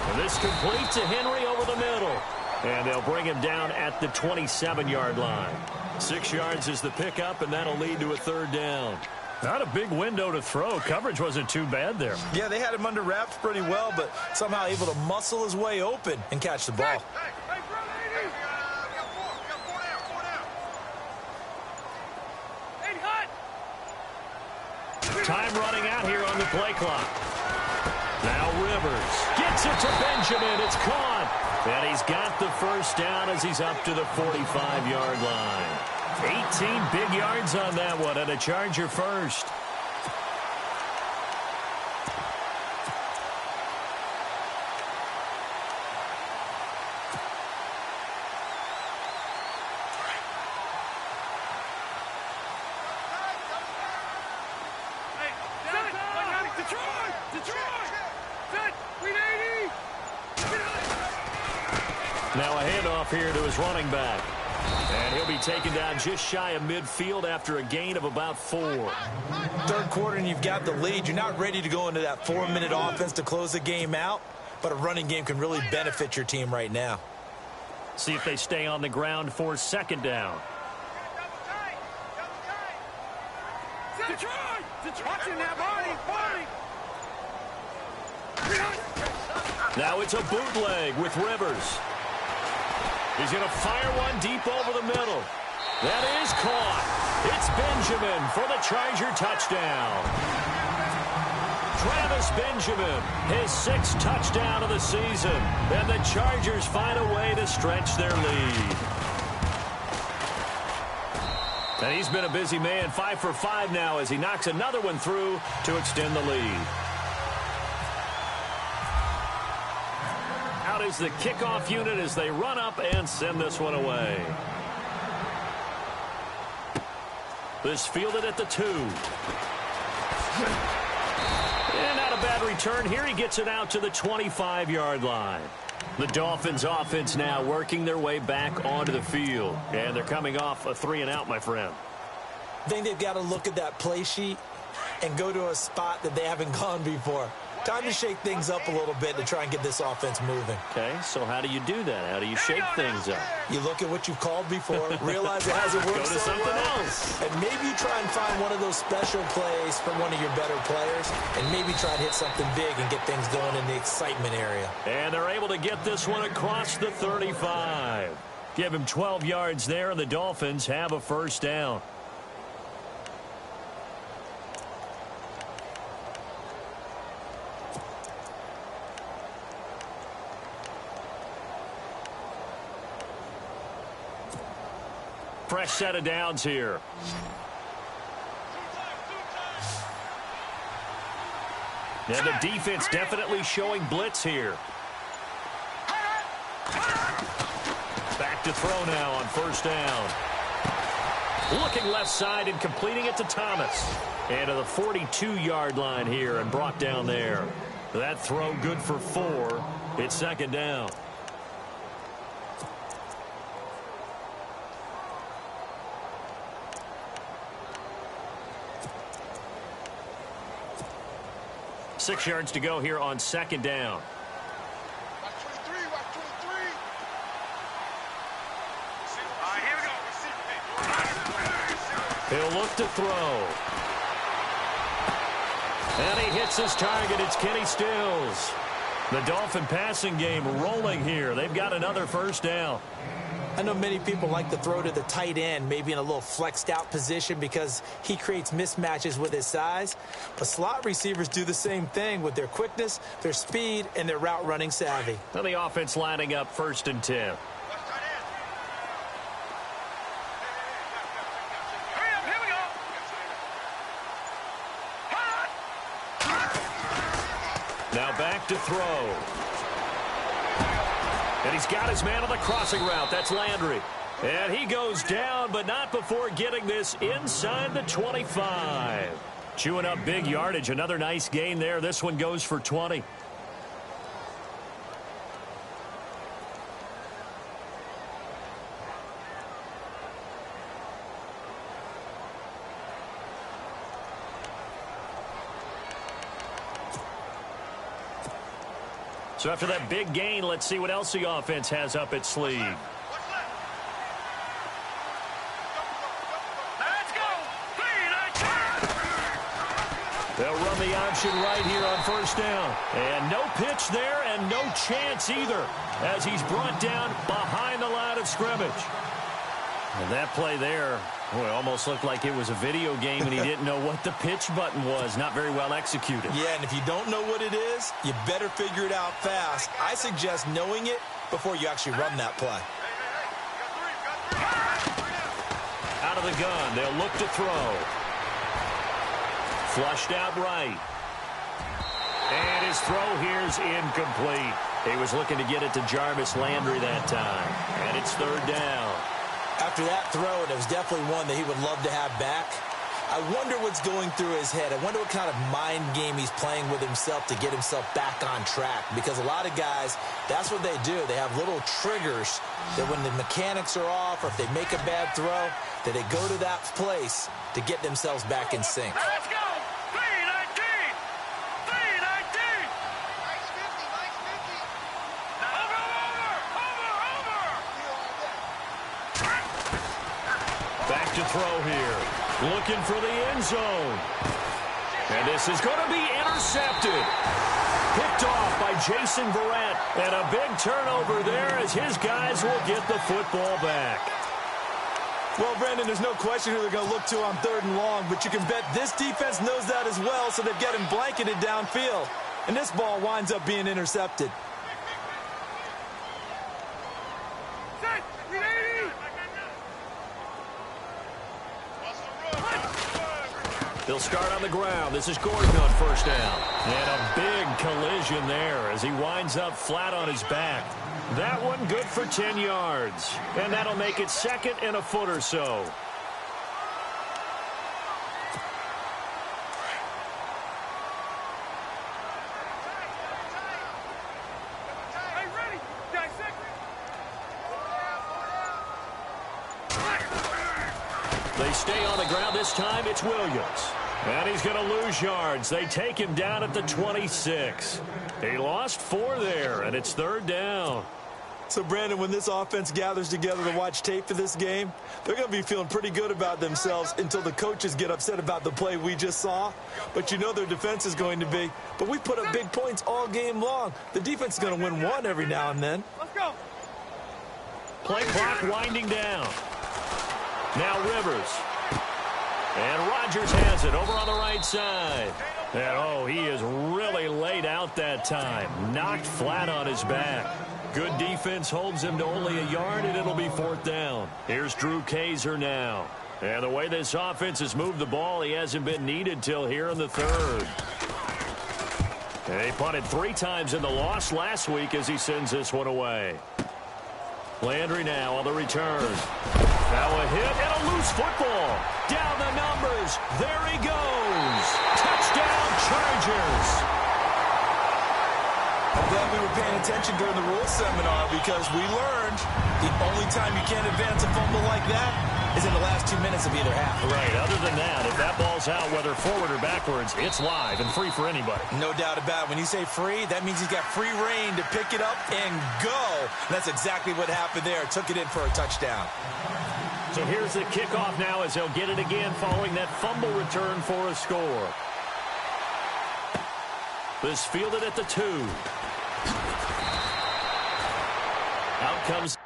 And this complete to Henry over the middle. And they'll bring him down at the 27-yard line. 6 yards is the pickup, and that'll lead to a 3rd down. Not a big window to throw. Coverage wasn't too bad there. Yeah, they had him under wraps pretty well, but somehow able to muscle his way open and catch the ball. Time running out here on the play clock. Now Rivers gets it to Benjamin. It's caught. And he's got the first down as he's up to the 45-yard line. 18 big yards on that one, and a Charger first. Now a handoff here to his running back. And he'll be taken down just shy of midfield after a gain of about 4. Third quarter and you've got the lead. You're not ready to go into that 4-minute offense to close the game out, but a running game can really benefit your team right now. See if they stay on the ground for 2nd down. Detroit! Watching that body! Now it's a bootleg with Rivers. He's going to fire one deep over the middle. That is caught. It's Benjamin for the Charger touchdown. Travis Benjamin, his 6th touchdown of the season. And the Chargers find a way to stretch their lead. And he's been a busy man, 5 for 5 now as he knocks another one through to extend the lead. Out is the kickoff unit as they run up and send this one away. This fielded at the 2. And not a bad return here. He gets it out to the 25-yard line. The Dolphins offense now working their way back onto the field. And they're coming off a 3-and-out, my friend. I think they've got to look at that play sheet and go to a spot that they haven't gone before. Time to shake things up a little bit to try and get this offense moving. Okay, so how do you do that? How do you shake things up? You look at what you've called before, realize it hasn't worked Go to so something well, else. and maybe try and find one of those special plays from one of your better players, and maybe try and hit something big and get things going in the excitement area. And they're able to get this one across the 35. Give him 12 yards there, and the Dolphins have a first down. Fresh set of downs here. And the defense definitely showing blitz here. Back to throw now on first down. Looking left side and completing it to Thomas. And to the 42-yard line here and brought down there. That throw good for 4. It's second down. Six yards to go here on second down. Watch 23, watch 23. All right, here we go. He'll look to throw. And he hits his target. It's Kenny Stills. The Dolphin passing game rolling here. They've got another first down. I know many people like to throw to the tight end, maybe in a little flexed out position because he creates mismatches with his size. But slot receivers do the same thing with their quickness, their speed, and their route running savvy. Well, the offense lining up 1st and 10. Watch tight end. Hurry up, here we go. Now back to throw. And he's got his man on the crossing route. That's Landry. And he goes down, but not before getting this inside the 25. Chewing up big yardage. Another nice gain there. This one goes for 20. So after that big gain, let's see what else the offense has up its sleeve. Let's go. They'll run the option right here on first down. And no pitch there and no chance either as he's brought down behind the line of scrimmage. And that play there, boy, almost looked like it was a video game and he didn't know what the pitch button was. Not very well executed. Yeah, and if you don't know what it is, you better figure it out fast. I suggest knowing it before you actually run that play. Out of the gun, they'll look to throw. Flushed out right. And his throw here's incomplete. He was looking to get it to Jarvis Landry that time. And it's third down. After that throw, it was definitely one that he would love to have back. I wonder what's going through his head. I wonder what kind of mind game he's playing with himself to get himself back on track. Because a lot of guys, that's what they do. They have little triggers that when the mechanics are off or if they make a bad throw, that they go to that place to get themselves back in sync. Let's go. 319. 319. Nice 50, nice 50. Over. Back to throw here. Looking for the end zone. And this is going to be intercepted. picked off by Jason Verrett. And a big turnover there as his guys will get the football back. Well, Brandon, there's no question who they're going to look to on 3rd and long, but you can bet this defense knows that as well, so they've got him blanketed downfield. And this ball winds up being intercepted. They'll start on the ground. This is Gordon on 1st down. And a big collision there as he winds up flat on his back. That one good for 10 yards. And that'll make it 2nd and a foot or so. They stay on the ground. This time it's Williams. And he's going to lose yards. They take him down at the 26. He lost 4 there, and it's 3rd down. So, Brandon, when this offense gathers together to watch tape for this game, they're going to be feeling pretty good about themselves until the coaches get upset about the play we just saw. But you know their defense is going to be. But we put up big points all game long. The defense is going to win one every now and then. Let's go. Play clock winding down. Now Rivers. And Rodgers has it over on the right side. And, oh, he is really laid out that time. Knocked flat on his back. Good defense holds him to only a yard, and it'll be 4th down. Here's Drew Kaiser now. And the way this offense has moved the ball, he hasn't been needed till here in the 3rd. And he punted 3 times in the loss last week as he sends this one away. Landry now on the return. Now a hit and a loose football. Down the numbers. There he goes. Touchdown, Chargers. I'm glad we were paying attention during the rules seminar because we learned the only time you can't advance a fumble like that is in the last 2 minutes of either half. Right. Other than that, if that ball's out, whether forward or backwards, it's live and free for anybody. No doubt about it. When you say free, that means he's got free reign to pick it up and go. And that's exactly what happened there. Took it in for a touchdown. So here's the kickoff now as they'll get it again following that fumble return for a score. This fielded at the 2. Out comes.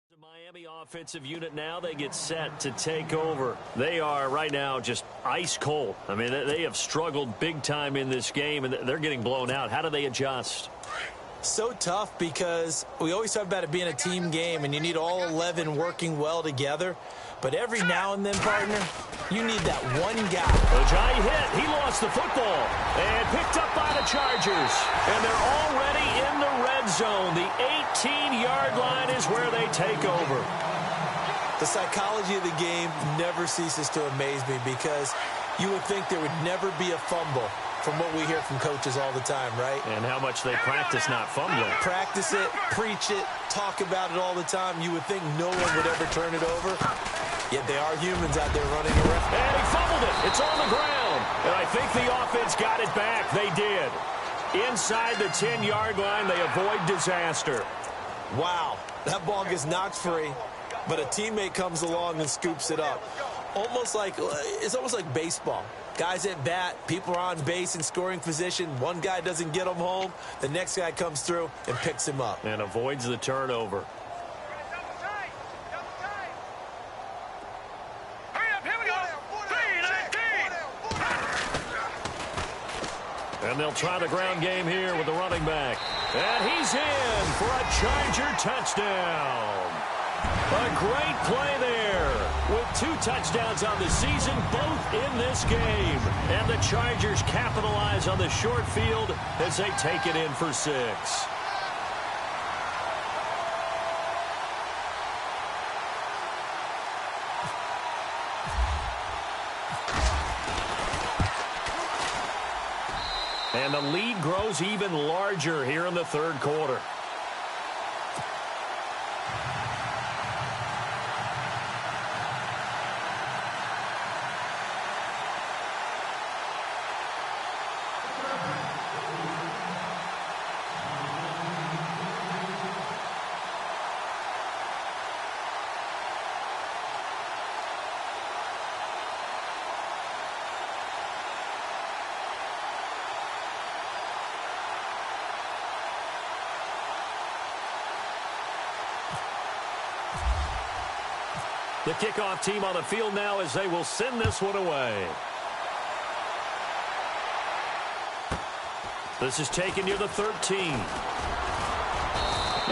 The Miami offensive unit now, they get set to take over. They are right now just ice cold. I mean, they have struggled big time in this game, and they're getting blown out. How do they adjust? So tough because we always talk about it being a team game, and you need all 11 working well together. But every now and then, partner, you need that one guy. Ojai hit. He lost the football and picked up by the Chargers. And they're already in the red zone. The 18-yard line is where they take over. The psychology of the game never ceases to amaze me because you would think there would never be a fumble from what we hear from coaches all the time, right? And how much they practice not fumbling. Practice it, preach it, talk about it all the time. You would think no one would ever turn it over. Yet they are humans out there running around. And he fumbled it. It's on the ground. And I think the offense got it back. They did. Inside the 10-yard line, they avoid disaster. Wow. That ball gets knocked free, but a teammate comes along and scoops it up. It's almost like baseball. Guys at bat, people are on base in scoring position. One guy doesn't get him home. The next guy comes through and picks him up. And avoids the turnover. And they'll try the ground game here with the running back. And he's in for a Charger touchdown. A great play there. With 2 touchdowns on the season, both in this game. And the Chargers capitalize on the short field as they take it in for 6. And the lead grows even larger here in the third quarter. The kickoff team on the field now as they will send this one away. This is taken near the 13.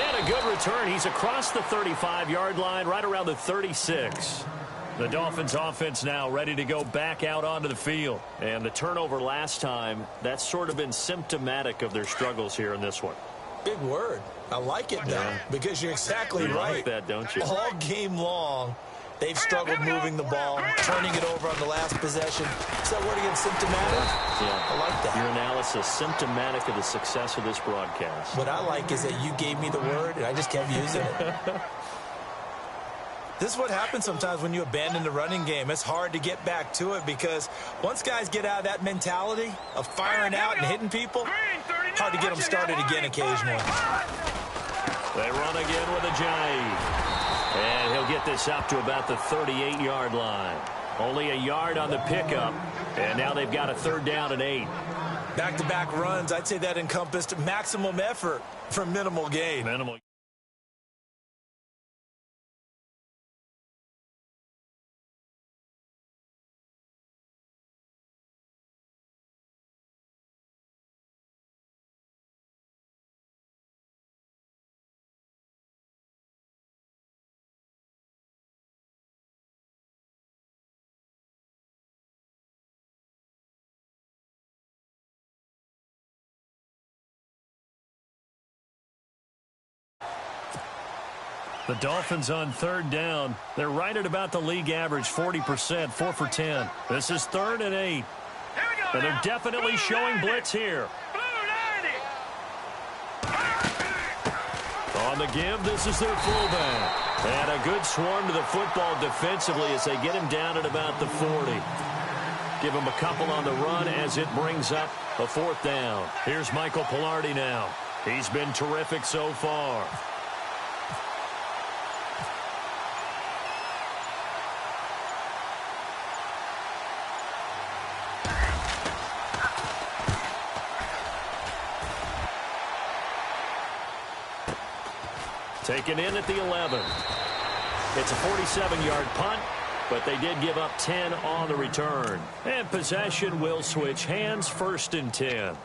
And a good return. He's across the 35-yard line, right around the 36. The Dolphins offense now ready to go back out onto the field. And the turnover last time, that's sort of been symptomatic of their struggles here in this one. Big word. I like it, though, because you're exactly you right. Like that, don't you? All game long, they've struggled moving the ball, turning it over on the last possession. Is that word again, symptomatic? Yeah. I like that. Your analysis, symptomatic of the success of this broadcast. What I like is that you gave me the word, and I just kept using it. This is what happens sometimes when you abandon the running game. It's hard to get back to it because once guys get out of that mentality of firing out and hitting people, hard to get them started again occasionally. They run again with a jive. And he'll get this up to about the 38-yard line. Only a yard on the pickup. And now they've got a 3rd down and 8. Back-to-back runs, I'd say that encompassed maximum effort for minimal gain. Minimal. The Dolphins on 3rd down. They're right at about the league average, 40%, 4 for 10. This is 3rd and 8. And they're definitely showing blitz here. On the give, this is their fullback. And a good swarm to the football defensively as they get him down at about the 40. Give him a couple on the run as it brings up a 4th down. Here's Michael Pilardi now. He's been terrific so far. Taken in at the 11. It's a 47-yard punt, but they did give up 10 on the return. And possession will switch hands, 1st and 10.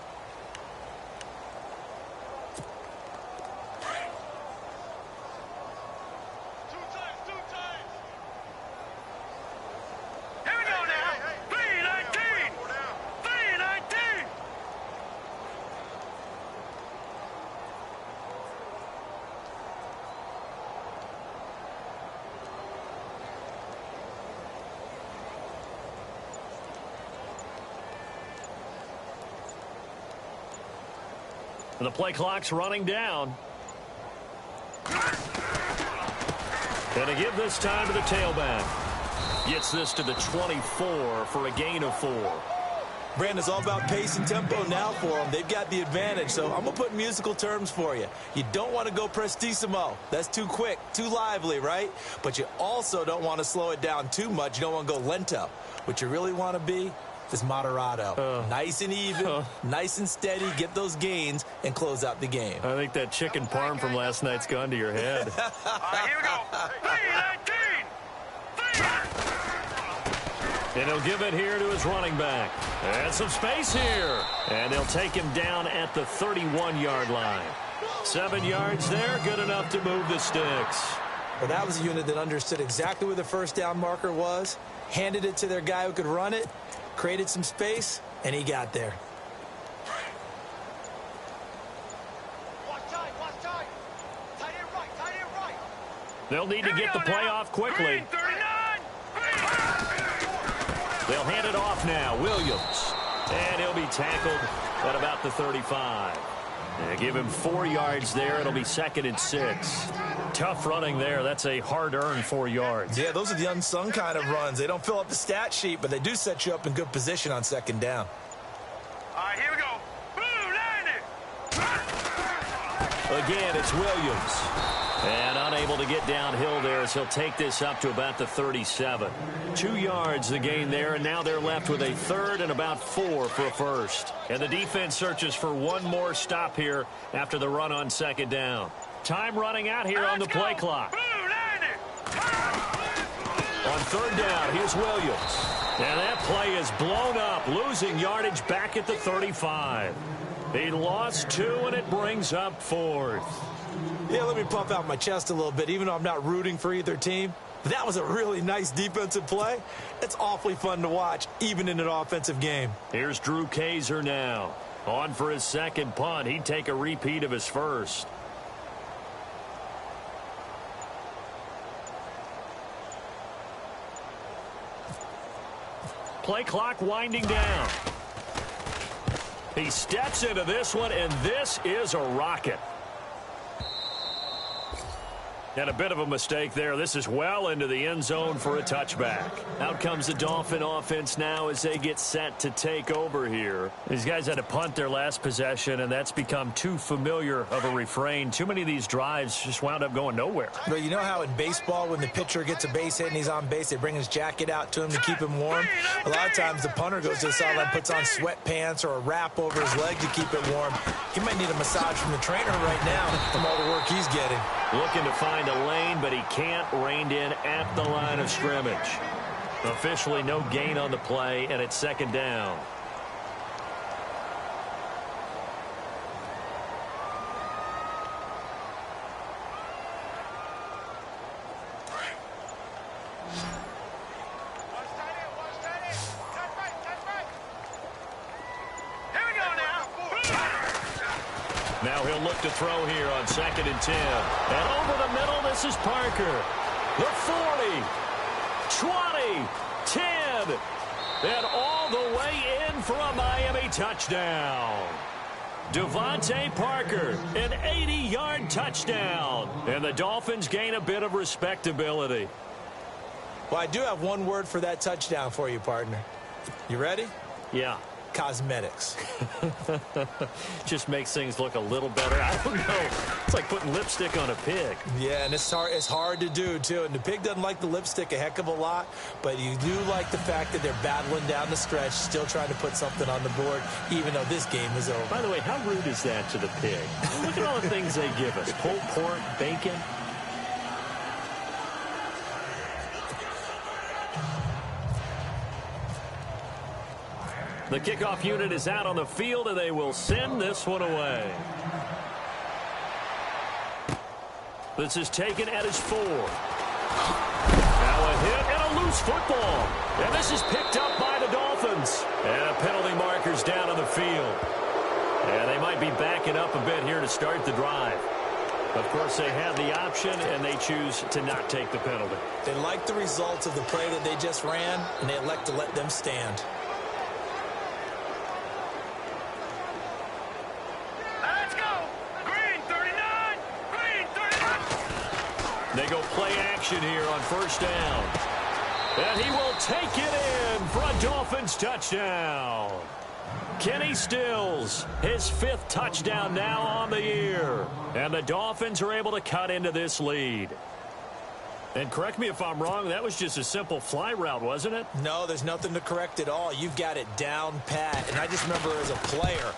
The play clock's running down. And to give this time to the tailback. Gets this to the 24 for a gain of 4. Brandon, it's all about pace and tempo now for them. They've got the advantage, so I'm going to put musical terms for you. You don't want to go prestissimo. That's too quick, too lively, right? But you also don't want to slow it down too much. You don't want to go lento. What you really want to be is moderato. Nice and even, nice and steady, get those gains, and close out the game. I think that chicken parm from last night's gone to your head. All right, here we go. 3-19. And he'll give it here to his running back. And some space here. And they'll take him down at the 31-yard line. 7 yards there, good enough to move the sticks. Well, that was a unit that understood exactly where the first down marker was, handed it to their guy who could run it, created some space, and he got there. They'll need to get the play off quickly. They'll hand it off now. Williams. And he'll be tackled at about the 35. They give him 4 yards there. It'll be 2nd and 6. Tough running there. That's a hard-earned 4 yards. Yeah, those are the unsung kind of runs. They don't fill up the stat sheet, but they do set you up in good position on 2nd down. All right, here we go. Boom, landed. Again, it's Williams. And unable to get downhill there as he'll take this up to about the 37. 2 yards the gain there, and now they're left with a 3rd and about 4 for a first. And the defense searches for one more stop here after the run on 2nd down. Time running out here on the play clock. Boom, landed. On 3rd down, here's Williams. And that play is blown up, losing yardage back at the 35. He lost 2, and it brings up 4th. Yeah, let me puff out my chest a little bit, even though I'm not rooting for either team. That was a really nice defensive play. It's awfully fun to watch, even in an offensive game. Here's Drew Kaiser now. On for his 2nd punt. He'd take a repeat of his first. Play clock winding down. He steps into this one, and this is a rocket. And a bit of a mistake there. This is well into the end zone for a touchback. Out comes the Dolphin offense now as they get set to take over here. These guys had to punt their last possession, and that's become too familiar of a refrain. Too many of these drives just wound up going nowhere. But you know how in baseball, when the pitcher gets a base hit and he's on base, they bring his jacket out to him to keep him warm? A lot of times the punter goes to the sideline, puts on sweatpants or a wrap over his leg to keep it warm. He might need a massage from the trainer right now from all the work he's getting. Looking to find a lane, but he can't. Reined in at the line of scrimmage. Officially no gain on the play, and it's 2nd down. Now he'll look to throw here on 2nd and 10. And over the middle, this is Parker. The 40, 20, 10, and all the way in for a Miami touchdown. Devontae Parker, an 80-yard touchdown. And the Dolphins gain a bit of respectability. Well, I do have one word for that touchdown for you, partner. You ready? Yeah. Cosmetics. Just makes things look a little better. I don't know. It's like putting lipstick on a pig. Yeah, and it's hard to do, too. And the pig doesn't like the lipstick a heck of a lot, but you do like the fact that they're battling down the stretch, still trying to put something on the board, even though this game is over. By the way, how rude is that to the pig? Look at all the things they give us. Pulled pork, bacon. The kickoff unit is out on the field, and they will send this one away. This is taken at his 4. Now a hit and a loose football. And this is picked up by the Dolphins. And a penalty marker's down on the field. And they might be backing up a bit here to start the drive. Of course, they have the option, and they choose to not take the penalty. They like the results of the play that they just ran, and they elect to let them stand. They go play action here on 1st down. And he will take it in for a Dolphins touchdown. Kenny Stills, his 5th touchdown now on the year. And the Dolphins are able to cut into this lead. And correct me if I'm wrong, that was just a simple fly route, wasn't it? No, there's nothing to correct at all. You've got it down pat. And I just remember as a player,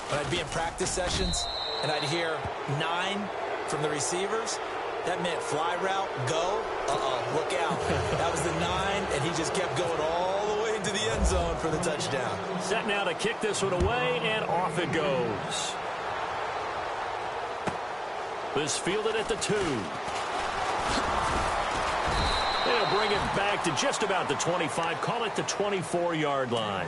when I'd be in practice sessions, and I'd hear 9 from the receivers, that meant fly route, go, look out. That was the 9, and he just kept going all the way into the end zone for the touchdown. Set now to kick this one away, and off it goes. This fielded at the 2. They'll bring it back to just about the 25. Call it the 24-yard line.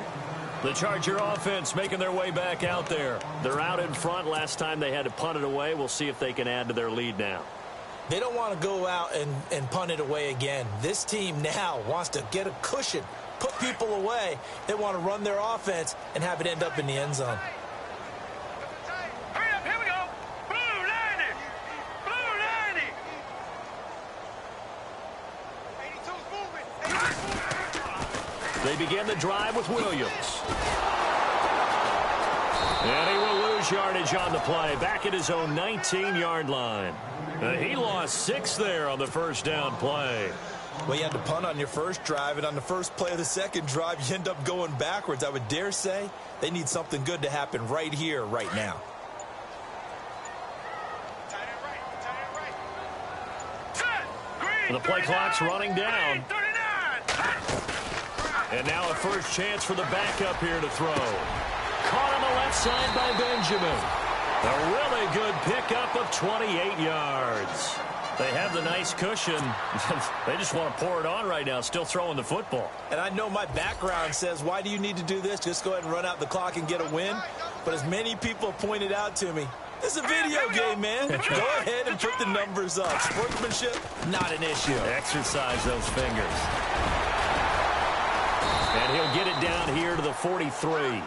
The Charger offense making their way back out there. They're out in front. Last time they had to punt it away. We'll see if they can add to their lead now. They don't want to go out and punt it away again. This team now wants to get a cushion, put people away. They want to run their offense and have it end up in the end zone. Hurry up, here we go. Blue 90. Blue 90. 82's moving. They begin the drive with Williams. And he will lose yardage on the play. Back at his own 19-yard line. He lost 6 there on the first down play. Well, you had to punt on your first drive, and on the first play of the second drive, you end up going backwards. I would dare say they need something good to happen right here, right now. The play clock's running down. 39. And now a first chance for the backup here to throw. Caught on the left side by Benjamin. A really good pickup of 28 yards. They have the nice cushion. They just want to pour it on right now, still throwing the football. And I know my background says, why do you need to do this? Just go ahead and run out the clock and get a win. But as many people pointed out to me, it's a video game, man. Go ahead and put the numbers up. Sportsmanship, not an issue. Exercise those fingers. And he'll get it down here to the 43.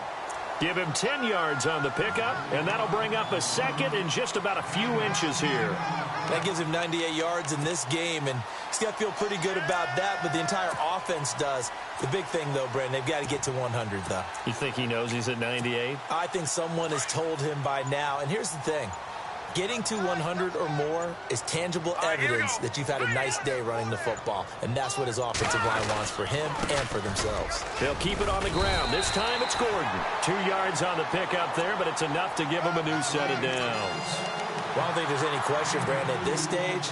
Give him 10 yards on the pickup, and that'll bring up a second and just about a few inches here. That gives him 98 yards in this game, and he's got to feel pretty good about that, but the entire offense does. The big thing, though, Brandon, they've got to get to 100, though. You think he knows he's at 98? I think someone has told him by now, and here's the thing. Getting to 100 or more is tangible evidence that you've had a nice day running the football, and that's what his offensive line wants for him and for themselves. They'll keep it on the ground. This time it's Gordon. 2 yards on the pickup there, but it's enough to give him a new set of downs. Well, I don't think there's any question, Brandon, at this stage,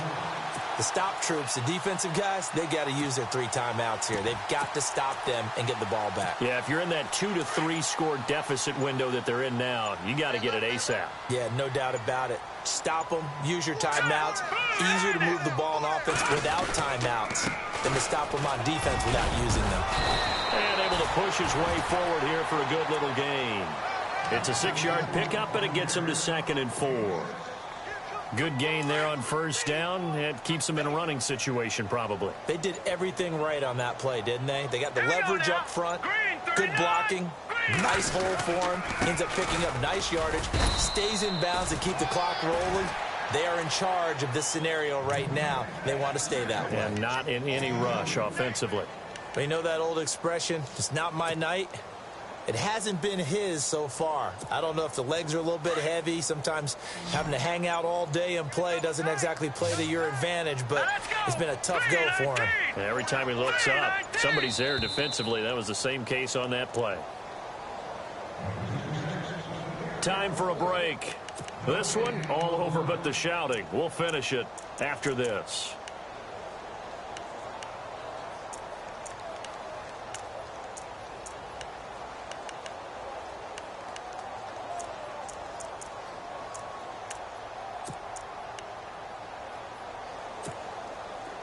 the stop troops, the defensive guys, they got to use their 3 timeouts here. They've got to stop them and get the ball back. Yeah, if you're in that 2 to 3 score deficit window that they're in now, you got to get it ASAP. Yeah, no doubt about it. Stop them, use your timeouts. Easier to move the ball on offense without timeouts than to stop them on defense without using them. And able to push his way forward here for a good little gain. It's a 6-yard pickup, and it gets him to 2nd and 4. Good gain there on first down. It keeps them in a running situation, probably. They did everything right on that play, didn't they? They got the leverage up front, good blocking, nice hole for him, ends up picking up nice yardage, stays in bounds to keep the clock rolling. They are in charge of this scenario right now. They want to stay that way. And not in any rush offensively. But you know that old expression, it's not my night? It hasn't been his so far. I don't know if the legs are a little bit heavy. Sometimes having to hang out all day and play doesn't exactly play to your advantage, but it's been a tough go for him. Every time he looks up, somebody's there defensively. That was the same case on that play. Time for a break. This one, all over but the shouting. We'll finish it after this.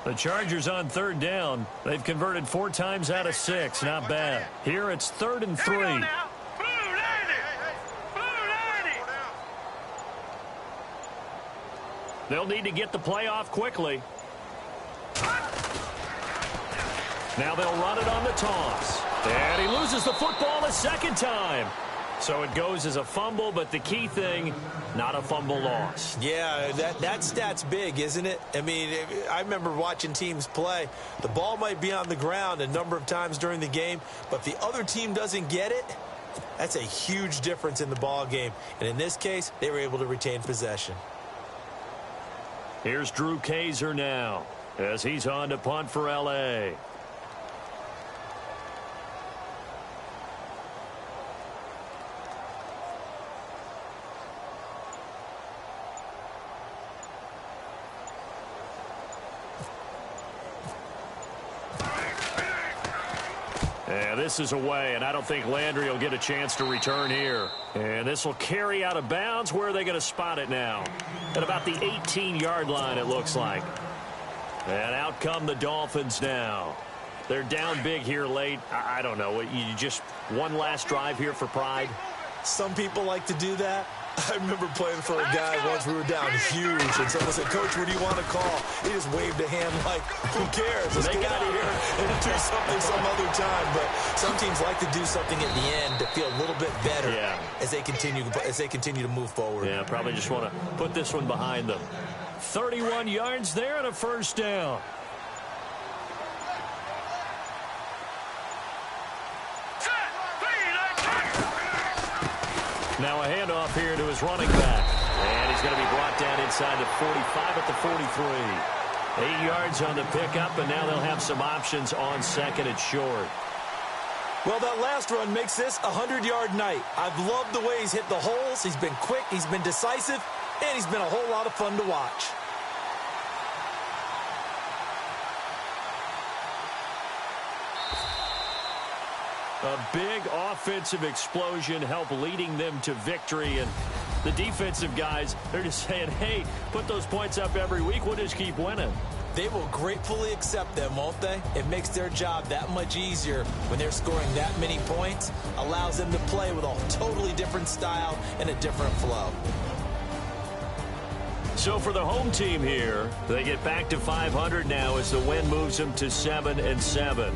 The Chargers on 3rd down. They've converted 4 times out of 6. Not bad. Here it's 3rd and 3. They'll need to get the play off quickly. Now they'll run it on the toss. And he loses the football a second time. So it goes as a fumble, but the key thing, not a fumble loss. Yeah, that stat's big, isn't it? I mean, I remember watching teams play. The ball might be on the ground a number of times during the game, but if the other team doesn't get it, that's a huge difference in the ball game. And in this case, they were able to retain possession. Here's Drew Kaiser now as he's on to punt for L.A. And this is away, and I don't think Landry will get a chance to return here. And this will carry out of bounds. Where are they going to spot it now? At about the 18-yard line, it looks like. And out come the Dolphins now. They're down big here late. I don't know. You just one last drive here for pride? Some people like to do that. I remember playing for a guy once. We were down huge, and someone said, "Coach, what do you want to call?" He just waved a hand like, "Who cares? Let's get out of here and do something some other time." But some teams like to do something at the end to feel a little bit better as they continue to move forward. Yeah, probably just want to put this one behind them. 31 yards there and a first down. Now a handoff here to his running back. And he's going to be brought down inside the 45 at the 43. 8 yards on the pickup, and now they'll have some options on second and short. Well, that last run makes this a 100-yard night. I've loved the way he's hit the holes. He's been quick, he's been decisive, and he's been a whole lot of fun to watch. A big offensive explosion helped leading them to victory. And the defensive guys, they're just saying, hey, put those points up every week. We'll just keep winning. They will gratefully accept them, won't they? It makes their job that much easier when they're scoring that many points. Allows them to play with a totally different style and a different flow. So for the home team here, they get back to 500 now as the win moves them to 7-7.